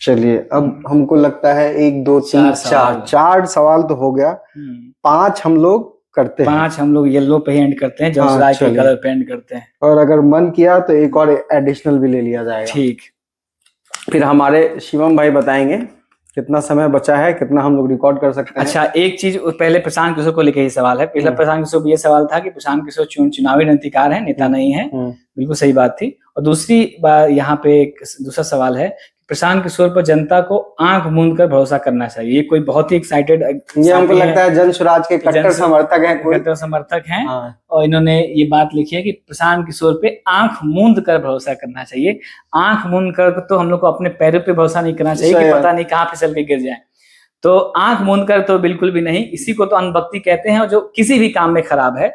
चलिए, अब हमको लगता है 1 2 3 4 सवाल तो हो गया, 5 हम लोग करते हैं। 5 हम लोग येलो पे एंड करते हैं, जनसुराज के कलर पे एंड करते हैं। और अगर मन किया तो एक और एडिशनल भी ले लिया जाएगा। ठीक। फिर हमारे शिवम भाई बताएंगे कितना समय बचा है, कितना हम लोग रिकॉर्ड कर सकते हैं। अच्छा, एक चीज पहले प्रशांत किशोर को लेके ही सवाल है। पहला प्रशांत किशोर को ये सवाल था कि प्रशांत किशोर चुनावी रणनीतिकार है, नेता नहीं है। बिल्कुल सही बात थी। और दूसरी बात यहाँ पे एक दूसरा सवाल है, प्रशांत किशोर पर जनता को आंख मूंद कर भरोसा करना चाहिए। ये कोई बहुत ही एक्साइटेड, ये हमको लगता है जनसुराज के कट्टर समर्थक हैं, कट्टर समर्थक हैं। और इन्होंने ये बात लिखी है कि प्रशांत किशोर पे आंख मूंद कर भरोसा करना चाहिए। आंख मूंद कर तो हम लोग को अपने पैरों पे भरोसा नहीं करना चाहिए कि पता नहीं कहाँ फिसल के गिर जाए। तो आंख मूंद कर तो बिल्कुल भी नहीं। इसी को तो अनुभक्ति कहते हैं, जो किसी भी काम में खराब है।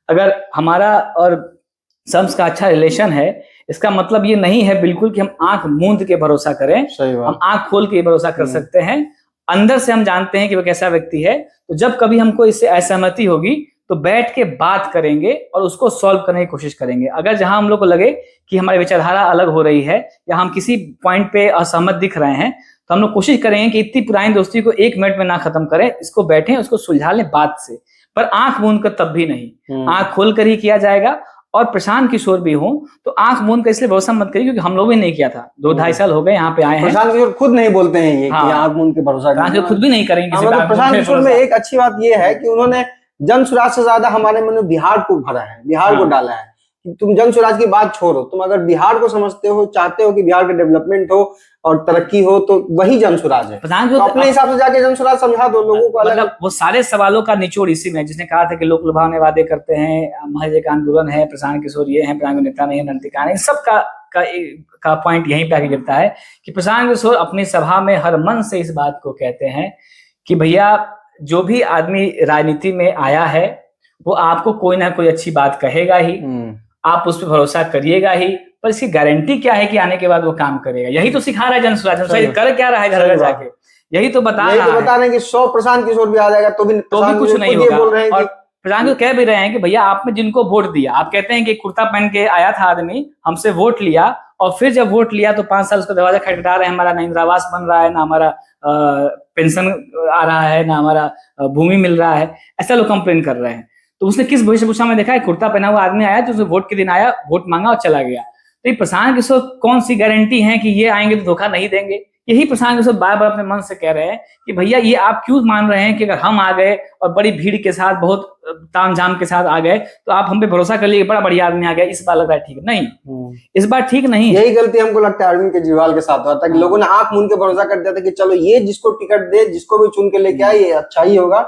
अगर हमारा और शम्स का अच्छा रिलेशन है, इसका मतलब ये नहीं है बिल्कुल कि हम आंख मूंद के भरोसा करें। हम आंख खोल के भरोसा कर सकते हैं। अंदर से हम जानते हैं कि वो कैसा व्यक्ति है। तो जब कभी हमको इससे असहमति होगी तो बैठ के बात करेंगे और उसको सॉल्व करने की कोशिश करेंगे। अगर जहां हम लोग को लगे कि हमारी विचारधारा अलग हो रही है या हम किसी पॉइंट पे असहमत दिख रहे हैं, तो हम लोग कोशिश करेंगे कि इतनी पुरानी दोस्ती को 1 मिनट में ना खत्म करें, इसको बैठें, उसको सुलझा लें बात से। पर आंख मूंद कर तब भी नहीं, आंख खोल कर ही किया जाएगा। और प्रशांत किशोर भी हो तो आंख मूंद कर इसलिए भरोसा मत करिए क्योंकि हम लोग भी नहीं किया था। 2-2.5 साल हो गए यहाँ पे आए हैं। प्रशांत किशोर खुद नहीं बोलते हैं ये कि आंख मूंद के भरोसा करें, खुद भी नहीं करेंगे। प्रशांत किशोर में एक अच्छी बात ये है कि उन्होंने जनसुराज से ज्यादा हमारे मन में बिहार को भरा है, बिहार को डाला है। तुम जनसुराज की बात छोड़ो, तुम अगर बिहार को समझते हो, चाहते हो कि बिहार का डेवलपमेंट हो और तरक्की हो, तो वही जनसुराज है। तो अपने हिसाब से जाके जनसुराज समझा दो लोगों को। अलग वो सारे सवालों का निचोड़ इसी में, जिसने कहा था कि लोक लुभावने वादे करते हैं, महज एक आंदोलन है, प्रशांत किशोर ये है, प्रशांत नेता नहीं है, रणनीतिकार नहीं, सब का पॉइंट यहीं पे आके गिरता है कि प्रशांत किशोर अपनी सभा में हर मन से इस बात को कहते हैं कि भैया जो भी आदमी राजनीति में आया है वो आपको कोई ना कोई अच्छी बात कहेगा ही, आप उस पर भरोसा करिएगा ही, पर इसकी गारंटी क्या है कि आने के बाद वो काम करेगा? यही तो सिखा रहा है जनसुराज। कर क्या रहा है घर घर जाके? यही तो बता रहे हैं कि 100 प्रशांत किशोर भी आ जाएगा तो भी कुछ नहीं होगा। और प्रशांत को कह भी रहे हैं कि भैया आपने जिनको वोट दिया, आप कहते हैं कि कुर्ता पहन के आया था आदमी, हमसे वोट लिया और फिर जब वोट लिया तो 5 साल उसका दरवाजा खटखटा रहे हैं, हमारा ना इंदिरावास बन रहा है, ना हमारा पेंशन आ रहा है, ना हमारा भूमि मिल रहा है, ऐसा लोग कंप्लेन कर रहे हैं। तो उसने किस वेशभूषा में देखा है? कुर्ता पहना हुआ आदमी आया तो उसने वोट के दिन आया, वोट मांगा और चला गया। तो ये प्रशांत किशोर कौन सी गारंटी है कि ये आएंगे तो धोखा नहीं देंगे? यही प्रशांत किशोर बार बार अपने मन से कह रहे हैं कि भैया ये आप क्यों मान रहे हैं कि अगर हम आ गए और बड़ी भीड़ के साथ, बहुत तामझाम के साथ आ गए तो आप हम पे भरोसा कर लिए, बड़ा बढ़िया आदमी आ गया, इस बार लग रहा है ठीक नहीं, इस बार ठीक नहीं। यही गलती हमको लगता है अरविंद केजरीवाल के साथ हुआ था कि लोगों ने आंख मूंद के भरोसा कर दिया था कि चलो ये जिसको टिकट दे, जिसको भी चुन के लेके आए, ये अच्छा ही होगा।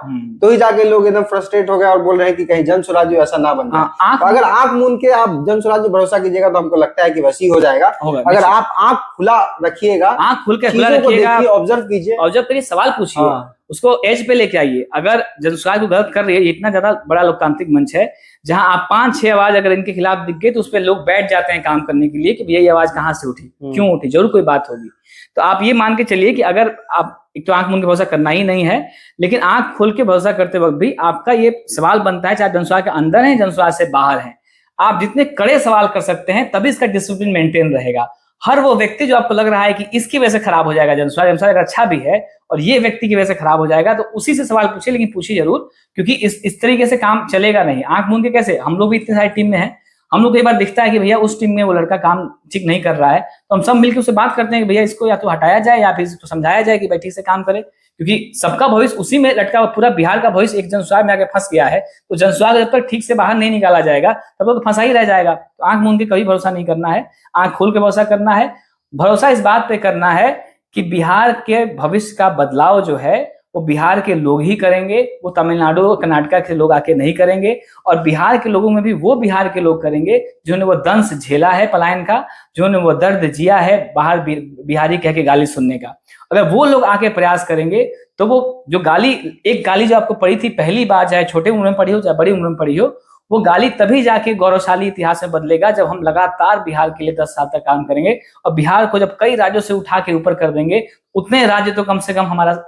तो ही जाके लोग एकदम फ्रस्ट्रेट हो गए और बोल रहे हैं कि कहीं जनसुराज ऐसा ना बन जाए। तो अगर आंख मूंद के आप जनसुराज पर भरोसा कीजिएगा तो हमको लगता है कि वैसी हो जाएगा। अगर आप आंख खुला रखिएगा, आंख खुल के खुला रखिएगा, ऑब्जर्व कीजिए, ऑब्जर्व करिए, सवाल पूछिए, उसको एज पे लेके आइए। अगर जनसुराज को गलत कर रही है, इतना ज्यादा बड़ा लोकतांत्रिक मंच है जहां आप 5-6 आवाज अगर इनके खिलाफ दिख गए तो उस पर लोग बैठ जाते हैं काम करने के लिए कि भैया ये आवाज कहाँ से उठी, क्यों उठी, जरूर कोई बात होगी। तो आप ये मान के चलिए कि अगर आप एक तो आंख मूंद के भरोसा करना ही नहीं है, लेकिन आंख खोल के भरोसा करते वक्त भी आपका ये सवाल बनता है, चाहे जनसुराज के अंदर है, जनसुराज से बाहर है, आप जितने कड़े सवाल कर सकते हैं तभी इसका डिसिप्लिन मेंटेन रहेगा। हर वो व्यक्ति जो आपको लग रहा है कि इसकी वजह से खराब हो जाएगा जनसुराज अगर अच्छा भी है और ये व्यक्ति की वजह से खराब हो जाएगा, तो उसी से सवाल पूछिए, लेकिन पूछिए जरूर, क्योंकि इस तरीके से काम चलेगा नहीं। आंख मूंद के कैसे? हम लोग भी इतनी सारी टीम में हैं, हम लोग कई बार दिखता है कि भैया उस टीम में वो लड़का काम ठीक नहीं कर रहा है, तो हम सब मिलकर उससे बात करते हैं कि भैया इसको या तो हटाया जाए या फिर इसको समझाया जाए कि भाई ठीक से काम करे, क्योंकि सबका भविष्य उसी में लटका हुआ, पूरा बिहार का भविष्य एक जनस्वास्थ्य में आके फंस गया है। तो जनस्वास्थ्य जब तक ठीक से बाहर नहीं निकाला जाएगा तब तो फंसा ही रह जाएगा। तो आंख मूंद के कभी भरोसा नहीं करना है, आंख खोल के भरोसा करना है। भरोसा इस बात पे करना है कि बिहार के भविष्य का बदलाव जो है वो बिहार के लोग ही करेंगे, वो तमिलनाडु और कर्नाटक के लोग आके नहीं करेंगे। और बिहार के लोगों में भी वो बिहार के लोग करेंगे जिन्होंने वो दंश झेला है पलायन का, जिन्होंने वो दर्द जिया है बाहर बिहारी कह के गाली सुनने का। अगर वो लोग आके प्रयास करेंगे तो वो जो गाली, एक गाली जो आपको पड़ी थी पहली बार, चाहे छोटे उम्र में पड़ी हो चाहे बड़ी उम्र में पड़ी हो, वो गाली तभी जाके गौरवशाली इतिहास में बदलेगा जब हम लगातार बिहार के लिए 10 साल तक काम करेंगे। और बिहार को जब कई राज्यों से उठा के ऊपर कर देंगे, उतने राज्य तो कम से कम हमारा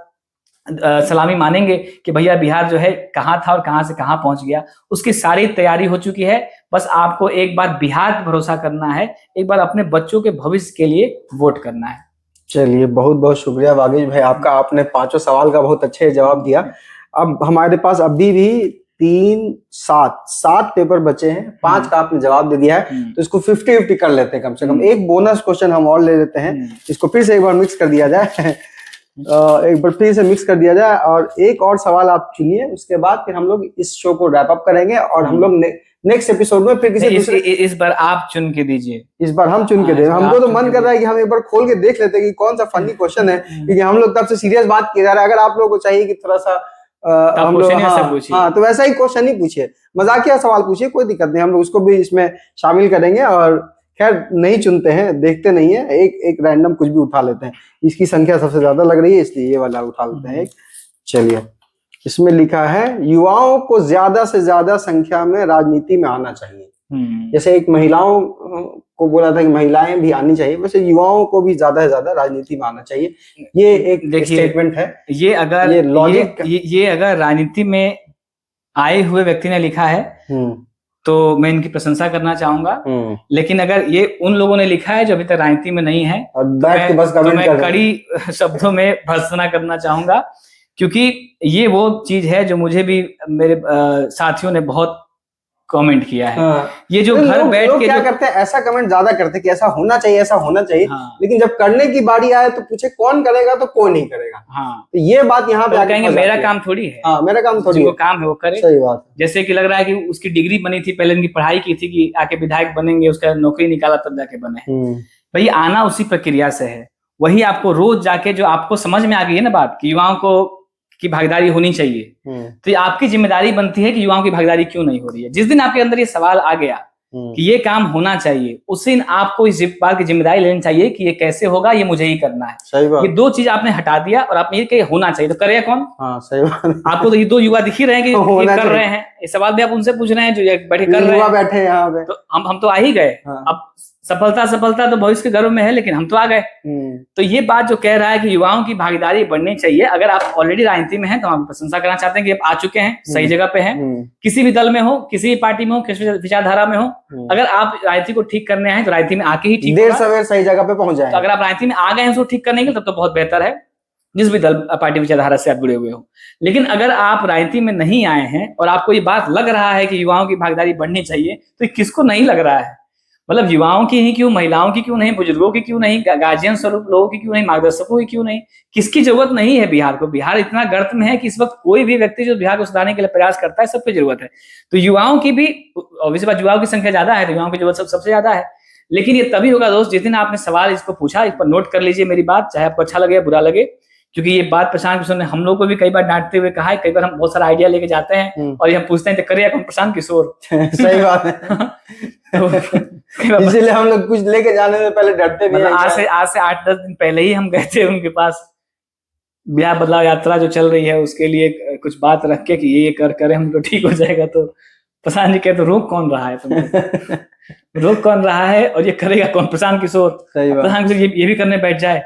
सलामी मानेंगे कि भैया बिहार जो है कहाँ था और कहाँ से कहाँ पहुंच गया। उसकी सारी तैयारी हो चुकी है, बस आपको एक बार बिहार पर भरोसा करना है, एक बार अपने बच्चों के भविष्य के लिए वोट करना है। चलिए, बहुत बहुत शुक्रिया वागीश भाई आपका, आपने 5 सवाल का बहुत अच्छे जवाब दिया। अब हमारे पास अभी भी 7 पेपर बचे हैं, 5 का आपने जवाब दे दिया है, तो इसको 50-50 कर लेते हैं। कम से कम एक बोनस क्वेश्चन हम और ले लेते हैं, इसको फिर से एक बार मिक्स कर दिया जाए एक बार फिर से मिक्स कर दिया जाए और एक और सवाल आप चुनिए, उसके बाद फिर हम लोग इस शो को रैप अप करेंगे और हम लोग नेक्स्ट एपिसोड में फिर किसी दूसरे। इस बार आप चुन के दीजिए, इस बार हम चुन के दें। हमको तो मन कर रहा है कि हम एक बार खोल के देख लेते हैं कि कौन सा फनी क्वेश्चन है, क्योंकि हम लोग तब से सीरियस बात किया जा रहा है। अगर आप लोगों को चाहिए कि थोड़ा सा हम लोग हाँ तो वैसा ही क्वेश्चन ही पूछिए, मजाकिया सवाल पूछिए, कोई दिक्कत नहीं, हम लोग उसको भी इसमें शामिल करेंगे। और खैर नहीं चुनते हैं, देखते नहीं है, एक रैंडम कुछ भी उठा लेते हैं। इसकी संख्या सबसे ज्यादा लग रही है इसलिए ये वाला उठा लेते हैं। चलिए, इसमें लिखा है युवाओं को ज्यादा से ज्यादा संख्या में राजनीति में आना चाहिए। जैसे एक महिलाओं को बोला था कि महिलाएं भी आनी चाहिए, वैसे युवाओं को भी ज्यादा से ज्यादा राजनीति में आना चाहिए। ये एक स्टेटमेंट है। ये अगर ये अगर राजनीति में आए हुए व्यक्ति ने लिखा है तो मैं इनकी प्रशंसा करना चाहूंगा। लेकिन अगर ये उन लोगों ने लिखा है जो अभी तक राजनीति में नहीं है तो मैं कड़ी शब्दों में भर्त्सना करना चाहूंगा, क्योंकि ये वो चीज है जो मुझे भी मेरे साथियों ने बहुत कमेंट किया है। ये जो घर बैठ के क्या करते हैं, ऐसा कमेंट ज्यादा करते हैं कि ऐसा होना चाहिए, ऐसा होना चाहिए। लेकिन जब करने की बारी आए तो पूछे कौन करेगा, तो कोई नहीं करेगा। तो ये बात यहाँ पे कहेंगे मेरा काम थोड़ी है। मेरा काम थोड़ी है, काम है वो करे। सही बात है। जैसे कि लग रहा है कि उसकी डिग्री बनी थी, पहले उनकी पढ़ाई की थी कि आके विधायक बनेंगे, उसका नौकरी निकाला तब जाके बने। भाई आना उसी प्रक्रिया से है, वही आपको रोज जाके जो आपको समझ में आ गई है ना बात कि युवाओं को की भागीदारी होनी चाहिए, तो ये आपकी जिम्मेदारी बनती है कि युवाओं की भागीदारी क्यों नहीं हो रही है। जिस दिन आपके अंदर ये सवाल आ गया कि ये काम होना चाहिए, उस दिन आपको इस बात की जिम्मेदारी लेनी चाहिए कि ये कैसे होगा, ये मुझे ही करना है। सही बात। ये 2 चीज आपने हटा दिया और आपने ये कहा होना चाहिए, तो करेगा कौन? सही बात। आपको तो ये 2 युवा दिख ही रहे हैं कि ये कर रहे हैं। ये सवाल भी आप उनसे पूछ रहे हैं जो बैठे कर रहे हैं, बैठे यहाँ पे। तो हम तो आ ही गए। अब सफलता तो भविष्य के गर्भ में है, लेकिन हम तो आ गए। तो ये बात जो कह रहा है कि युवाओं की भागीदारी बढ़नी चाहिए, अगर आप ऑलरेडी राजनीति में हैं तो हम प्रशंसा करना चाहते हैं कि आप आ चुके हैं, सही जगह पे हैं। किसी भी दल में हो, किसी भी पार्टी में हो, किसी विचारधारा में हो, अगर आप राजनीति को ठीक करने आए तो राजनीति में आके ही ठीक, देर सवेर सही जगह पे पहुंच जाए। तो अगर आप राजनीति में आ गए हैं उसको ठीक करने के लिए, तब तो बहुत बेहतर है, जिस भी दल पार्टी विचारधारा से आप जुड़े हुए हो। लेकिन अगर आप राजनीति में नहीं आए हैं और आपको ये बात लग रहा है कि युवाओं की भागीदारी बढ़नी चाहिए, तो किसको नहीं लग रहा है? मतलब युवाओं की ही क्यों, महिलाओं की क्यों नहीं, बुजुर्गों की क्यों नहीं, गार्जियन स्वरूप लोगों की क्यों नहीं, मार्गदर्शकों की क्यों नहीं? किसकी जरूरत नहीं है बिहार को? बिहार इतना गर्त में है कि इस वक्त कोई भी व्यक्ति जो बिहार को सुधारने के लिए प्रयास करता है, सबकी जरूरत है। तो युवाओं की भी ऑब्वियस बात, युवाओं की संख्या ज्यादा है तो युवाओं की जरूरत सबसे ज्यादा है। लेकिन ये तभी होगा दोस्त जिस दिन आपने सवाल इसको पूछा, इस पर नोट कर लीजिए मेरी बात, चाहे आपको अच्छा लगे या बुरा लगे, क्योंकि ये बात प्रशांत किशोर ने हम लोग को भी कई बार डांटते हुए कहा है। कई बार हम बहुत सारा आइडिया लेके जाते हैं और ये हम पूछते हैं तो करिए कौन? प्रशांत किशोर। सही बात है। इसीलिए हम लोग कुछ लेके जाने से पहले डरते भी हैं। आज से 8-10 दिन पहले ही हम गए थे उनके पास, बिहार बदलाव यात्रा जो चल रही है उसके लिए कुछ बात रख के कि ये करें हम तो ठीक हो जाएगा। तो प्रशांत जी कहते रोक कौन रहा है तुमको? रोक कौन रहा है और ये करेगा कौन? प्रशांत किशोर। प्रशांत किशोर ये भी करने बैठ जाए।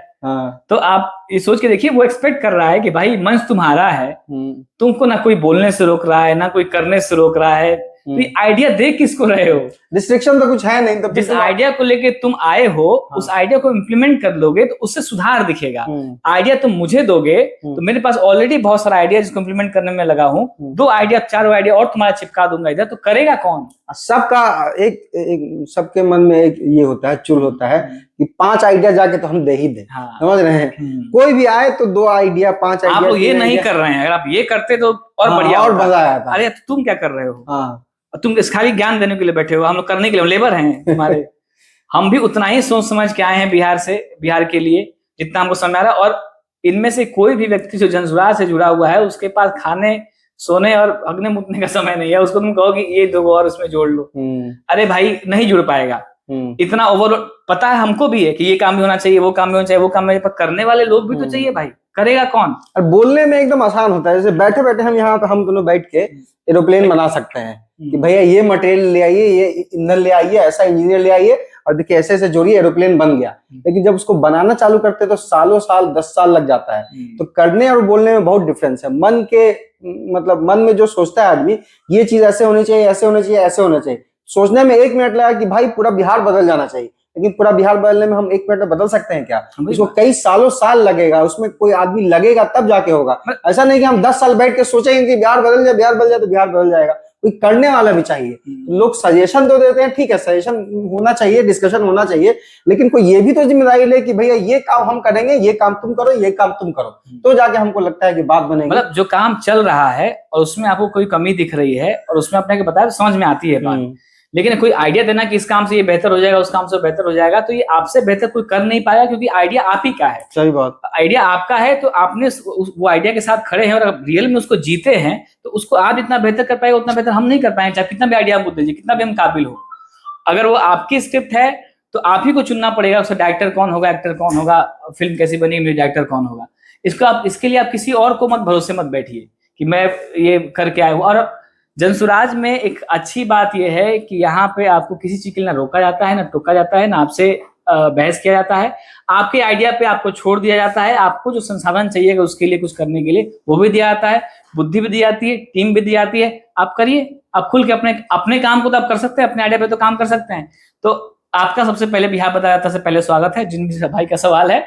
तो आप ये सोच के देखिए, वो एक्सपेक्ट कर रहा है कि भाई मंच तुम्हारा है, तुमको ना कोई बोलने से रोक रहा है, ना कोई करने से रोक रहा है, तो ये आइडिया दे किसको रहे हो? रिस्ट्रिक्शन तो कुछ है नहीं, तो जिस आइडिया को लेके तुम आए हो उस आइडिया को इम्प्लीमेंट कर लोगे तो उससे सुधार दिखेगा। आइडिया तुम मुझे दोगे तो मेरे पास ऑलरेडी बहुत सारा आइडिया जिसको इम्प्लीमेंट करने में लगा हूँ, 2 आइडिया 4 आइडिया और तुम्हारा चिपका दूंगा इधर, तो करेगा कौन? सबका एक सबके मन में एक ये होता है, चुल होता है कि 5 आइडिया जाके तो हम दे ही दे। हाँ। समझ रहे हैं? कोई भी आए तो 2 आइडिया 5 आइडिया। आप लोग ये नहीं कर रहे हैं, अगर आप ये करते तो और बढ़िया और मजा आया था। अरे तो तुम क्या कर रहे हो? हाँ। तुम इस खाली ज्ञान देने के लिए बैठे हो, हम लोग करने के लिए लेबर हैं तुम्हारे। हम भी उतना ही सोच समझ के आए हैं बिहार के लिए जितना हमको समझ आ रहा है। और इनमें से कोई भी व्यक्ति जो जनसुराज से जुड़ा हुआ है उसके पास खाने सोने और अग्नि मुतने का समय नहीं है। उसको तुम कहो कि ये 2 और उसमें जोड़ लो, अरे भाई नहीं जुड़ पाएगा। इतना ओवरलोड पता है हमको भी है कि ये काम भी होना चाहिए, वो काम भी होना चाहिए, वो काम भी, पर करने वाले लोग भी तो चाहिए भाई। करेगा कौन? और बोलने में एकदम आसान होता है, जैसे बैठे बैठे हम यहाँ पे हम दोनों बैठ के एरोप्लेन बना सकते हैं कि भैया ये मटेरियल ले आइए, ये ईंधन ले आइए, ऐसा इंजीनियर ले आइए और देखिए ऐसे ऐसे जोड़िए, एरोप्लेन बन गया। लेकिन जब उसको बनाना चालू करते तो सालों साल 10 साल लग जाता है। तो करने और बोलने में बहुत डिफरेंस है। मन के मतलब मन में जो सोचता है आदमी, ये चीज ऐसे होनी चाहिए, ऐसे होना चाहिए, ऐसे होना चाहिए, सोचने में 1 मिनट लगा कि भाई पूरा बिहार बदल जाना चाहिए। लेकिन पूरा बिहार बदलने में हम 1 मिनट में बदल सकते हैं क्या? इसको कई सालों साल लगेगा, उसमें कोई आदमी लगेगा तब जाके होगा। ऐसा नहीं कि हम 10 साल बैठ के सोचेंगे कि बिहार बदल जाए, बिहार बदल जाए तो बिहार बदल जाएगा। कोई करने वाला भी चाहिए। लोग सजेशन तो देते हैं, ठीक है सजेशन होना चाहिए, डिस्कशन होना चाहिए, लेकिन कोई ये भी तो जिम्मेदारी ले कि भैया ये काम हम करेंगे, ये काम तुम करो, ये काम तुम करो, तो जाके हमको लगता है कि बात बनेगी। मतलब जो काम चल रहा है और उसमें आपको कोई कमी दिख रही है और उसमें आपने बताया तो समझ में आती है बात, लेकिन कोई आइडिया देना कि इस काम से ये बेहतर हो जाएगा, उस काम से बेहतर हो जाएगा, तो ये आपसे बेहतर कोई कर नहीं पाएगा क्योंकि आइडिया आप ही का है। सही बात। आइडिया आपका है तो आपने वो आइडिया के साथ खड़े हैं और रियल में उसको जीते हैं, तो उसको आप जितना बेहतर कर पाएगा उतना बेहतर हम नहीं कर पाएंगे, चाहे कितना भी आइडिया आपको दीजिए, कितना भी हम काबिल हो। अगर वो आपकी स्क्रिप्ट है तो आप ही को चुनना पड़ेगा, उसका डायरेक्टर कौन होगा, एक्टर कौन होगा, फिल्म कैसी बनी, मेरे डायरेक्टर कौन होगा। इसके लिए आप किसी और को मत भरोसे मत बैठिए कि मैं ये करके आया हूँ। और जनसुराज में एक अच्छी बात यह है कि यहाँ पे आपको किसी चीज के लिए ना रोका जाता है, ना टोका जाता है, ना आपसे बहस किया जाता है। आपके आइडिया पे आपको छोड़ दिया जाता है। आपको जो संसाधन चाहिएगा उसके लिए कुछ करने के लिए वो भी दिया जाता है, बुद्धि भी दी जाती है, टीम भी दी जाती है। आप करिए, आप खुल के अपने काम को तो आप कर सकते हैं, अपने आइडिया पे तो काम कर सकते हैं। तो आपका सबसे पहले बिहार बता जाता से पहले स्वागत है। जिन भी भाई का सवाल है,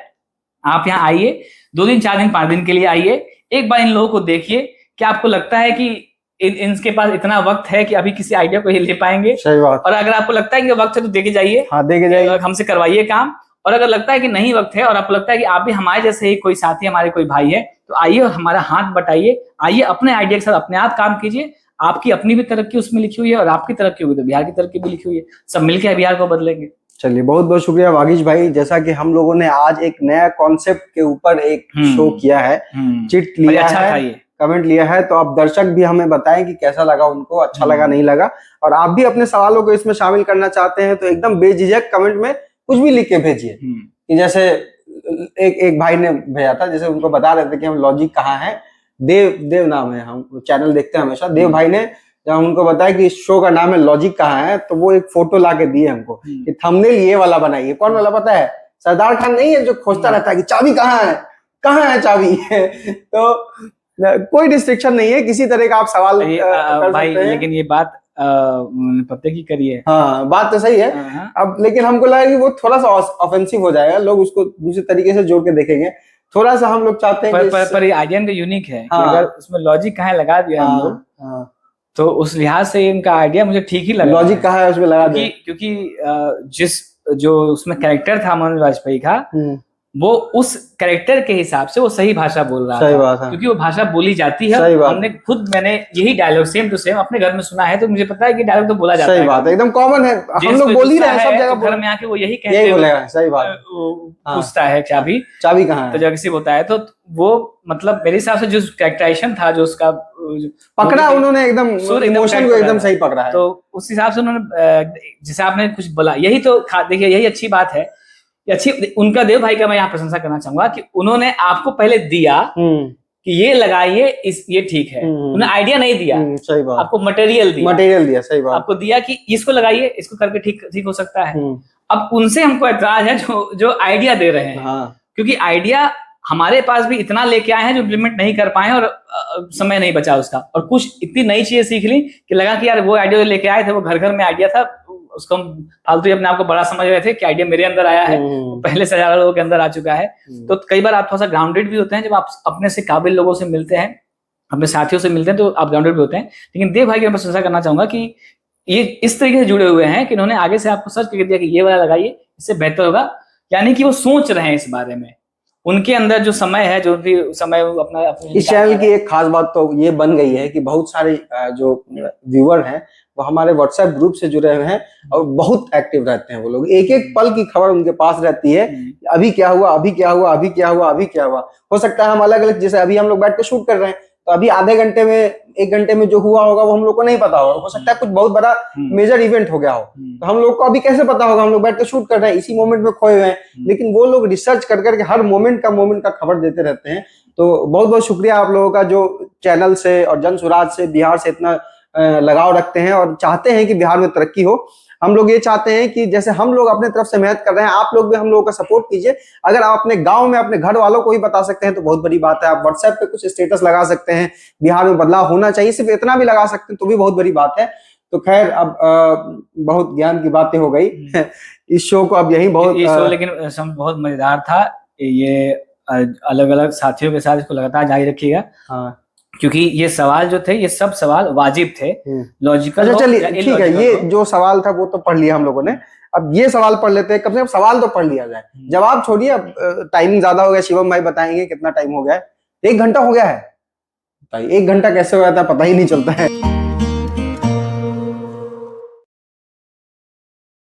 आप यहाँ आइए, 2 दिन 4 दिन 5 दिन के लिए आइए, एक बार इन लोगों को देखिए। क्या आपको लगता है कि इनके पास इतना वक्त है कि अभी किसी आइडिया को ही ले पाएंगे? सही बात। और अगर आपको लगता है कि वक्त है तो देके जाइए, हाँ देके जाइए, हमसे करवाइए काम। और अगर लगता है कि नहीं वक्त है और आपको लगता है कि आप भी हमारे जैसे ही कोई साथी, हमारे कोई भाई है, तो आइए और हमारा हाथ बटाइए, आइए अपने आइडिया के साथ अपने आप काम कीजिए। आपकी अपनी भी तरक्की उसमें लिखी हुई है और आपकी तरक्की होगी तो बिहार की तरक्की भी लिखी हुई है। सब मिलकर बिहार को बदलेंगे। चलिए, बहुत बहुत शुक्रिया वागीश भाई। जैसा कि हम लोगों ने आज एक नया कॉन्सेप्ट के ऊपर एक शो किया है, चिट लिया है, कमेंट लिया है, तो आप दर्शक भी हमें बताएं कि कैसा लगा उनको, अच्छा लगा नहीं लगा। और आप भी अपने सवालों को इसमें शामिल करना चाहते हैं तो एकदम बेझिझक कमेंट में कुछ भी लिख के भेजिए। कि जैसे एक भाई ने भेजा था, जैसे उनको बता रहे थे कि हम लॉजिक कहाँ है, देव नाम है, हम चैनल देखते हैं हमेशा। देव भाई ने जब उनको बताया कि इस शो का नाम है लॉजिक कहाँ है, तो वो एक फोटो ला के दिए हमको कि थंबनेल ये वाला बनाइए। कौन वाला पता है? सरदार खान नहीं है जो खोजता रहता है कि चाबी कहाँ है चाबी। तो कोई रिस्ट्रिक्शन नहीं है, किसी तरह का आप सवाल कर भाई सकते हैं। लेकिन ये बात पते की करिए। हाँ बात तो सही है। अब लेकिन हमको लगा कि वो थोड़ा सा ऑफेंसिव हो जाएगा, लोग उसको दूसरे तरीके से जोड़ के देखेंगे। थोड़ा सा हम लोग चाहते हैं पर ये आइडिया तो यूनिक है कि अगर उसमें लॉजिक कहाँ लगा दिया हम लोग, तो उस लिहाज से इनका आइडिया मुझे ठीक ही लगा। लॉजिक कहाँ है उसमें लगा दिया, क्योंकि जो उसमें कैरेक्टर था मनोज वाजपेयी का, वो उस कैरेक्टर के हिसाब से वो सही भाषा बोल रहा था, क्योंकि वो भाषा बोली जाती है। मैंने यही डायलॉग सेम टू सेम अपने घर में सुना है, तो मुझे पता है कि डायलॉग तो बोला जाता है। सही बात है, एकदम कॉमन है, हम लोग बोल ही रहे हैं सब जगह। घर में आके वो यही कहते हैं, सही बात, पूछता है चाबी कहाँ है, तो जब किसी होता है तो वो मतलब मेरे हिसाब से जो कैरेक्टराइजेशन था, जो उसका पकड़ा उन्होंने, एकदम इमोशन को एकदम सही पकड़ा है। तो उस हिसाब से उन्होंने, जैसे आपने कुछ बोला, यही तो देखिए यही अच्छी बात है। अच्छी उनका देव भाई का मैं यहाँ प्रशंसा करना चाहूंगा कि उन्होंने आपको पहले दिया कि ये लगाइए, ये ठीक है। उन्होंने आइडिया नहीं दिया, सही बात, आपको मटेरियल दिया, सही बात, आपको दिया कि इसको लगाइए, इसको करके ठीक हो सकता है। अब उनसे हमको एतराज है जो आइडिया दे रहे हैं, क्योंकि आइडिया हमारे पास भी इतना लेके आए हैं जो इम्प्लीमेंट नहीं कर पाए और समय नहीं बचा उसका, और कुछ इतनी नई चीजें सीख ली कि लगा कि यार वो आइडिया जो लेके आए थे वो घर घर में आइडिया था, उसको हम फालतू ही अपने आप को बड़ा समझ रहे थे कि आइडिया मेरे अंदर आया है, पहले से हजारों लोगों के अंदर आ चुका है। तो कई बार आप थोड़ा सा ग्राउंडेड भी होते हैं जब आप अपने से काबिल लोगों से मिलते हैं, अपने साथियों से मिलते हैं, तो आप ग्राउंडेड भी होते हैं। लेकिन देव भाई की मैं प्रशंसा करना चाहूंगा कि ये इस तरीके से जुड़े हुए हैं कि इन्होंने आगे से आपको सर्च करके दिया कि ये वाला लगाइए, इससे बेहतर होगा, यानी कि वो सोच रहे हैं इस बारे में, उनके अंदर जो समय है, जो भी समय अपना इस चैनल की एक खास बात तो ये बन गई है कि बहुत सारे जो व्यूअर हैं वो हमारे व्हाट्सएप ग्रुप से जुड़े हुए हैं और बहुत एक्टिव रहते हैं। वो लोग एक एक पल की खबर उनके पास रहती है, अभी क्या हुआ, अभी क्या हुआ, अभी क्या हुआ, अभी क्या हुआ। हो सकता है हम अलग अलग, जैसे अभी हम लोग बैठ के शूट कर रहे हैं तो अभी आधे घंटे में, एक घंटे में जो हुआ होगा वो हम लोग को नहीं पता होगा। हो सकता है कुछ बहुत बड़ा मेजर इवेंट हो गया हो, तो हम लोग को अभी कैसे पता होगा, हम लोग बैठ के शूट कर रहे हैं, इसी मोमेंट में खोए हुए हैं। लेकिन वो लोग रिसर्च कर करके हर मोमेंट का खबर देते रहते हैं। तो बहुत बहुत शुक्रिया आप लोगों का जो चैनल से और जन स्वराज से, बिहार से इतना लगाव रखते हैं और चाहते हैं कि बिहार में तरक्की हो। हम लोग ये चाहते हैं कि जैसे हम लोग अपने तरफ से मेहनत कर रहे हैं, आप लोग भी हम लोगों का सपोर्ट कीजिए। अगर आप अपने गांव में अपने घर वालों को भी बता सकते हैं तो बहुत बड़ी बात है। आप व्हाट्सएप पे कुछ स्टेटस लगा सकते हैं, बिहार में बदलाव होना चाहिए, सिर्फ इतना भी लगा सकते हैं तो भी बहुत बड़ी बात है। तो खैर, अब बहुत ज्ञान की बातें हो गई इस शो को अब यही बहुत ये शो लेकिन बहुत मजेदार था। ये अलग अलग साथियों के साथ इसको लगातार जारी रखिएगा। हाँ, क्योंकि ये सवाल जो थे, ये सब सवाल वाजिब थे, लॉजिकल। अच्छा चलिए ठीक है, ये जो सवाल था वो तो पढ़ लिया हम लोगों ने, अब ये सवाल पढ़ लेते हैं, कम से कम सवाल तो पढ़ लिया जाए। जवाब छोड़िए, अब टाइमिंग ज्यादा हो गया, शिवम भाई बताएंगे कितना टाइम हो गया है। 1 घंटा हो गया है, 1 घंटा कैसे हो जाता है पता ही नहीं चलता है।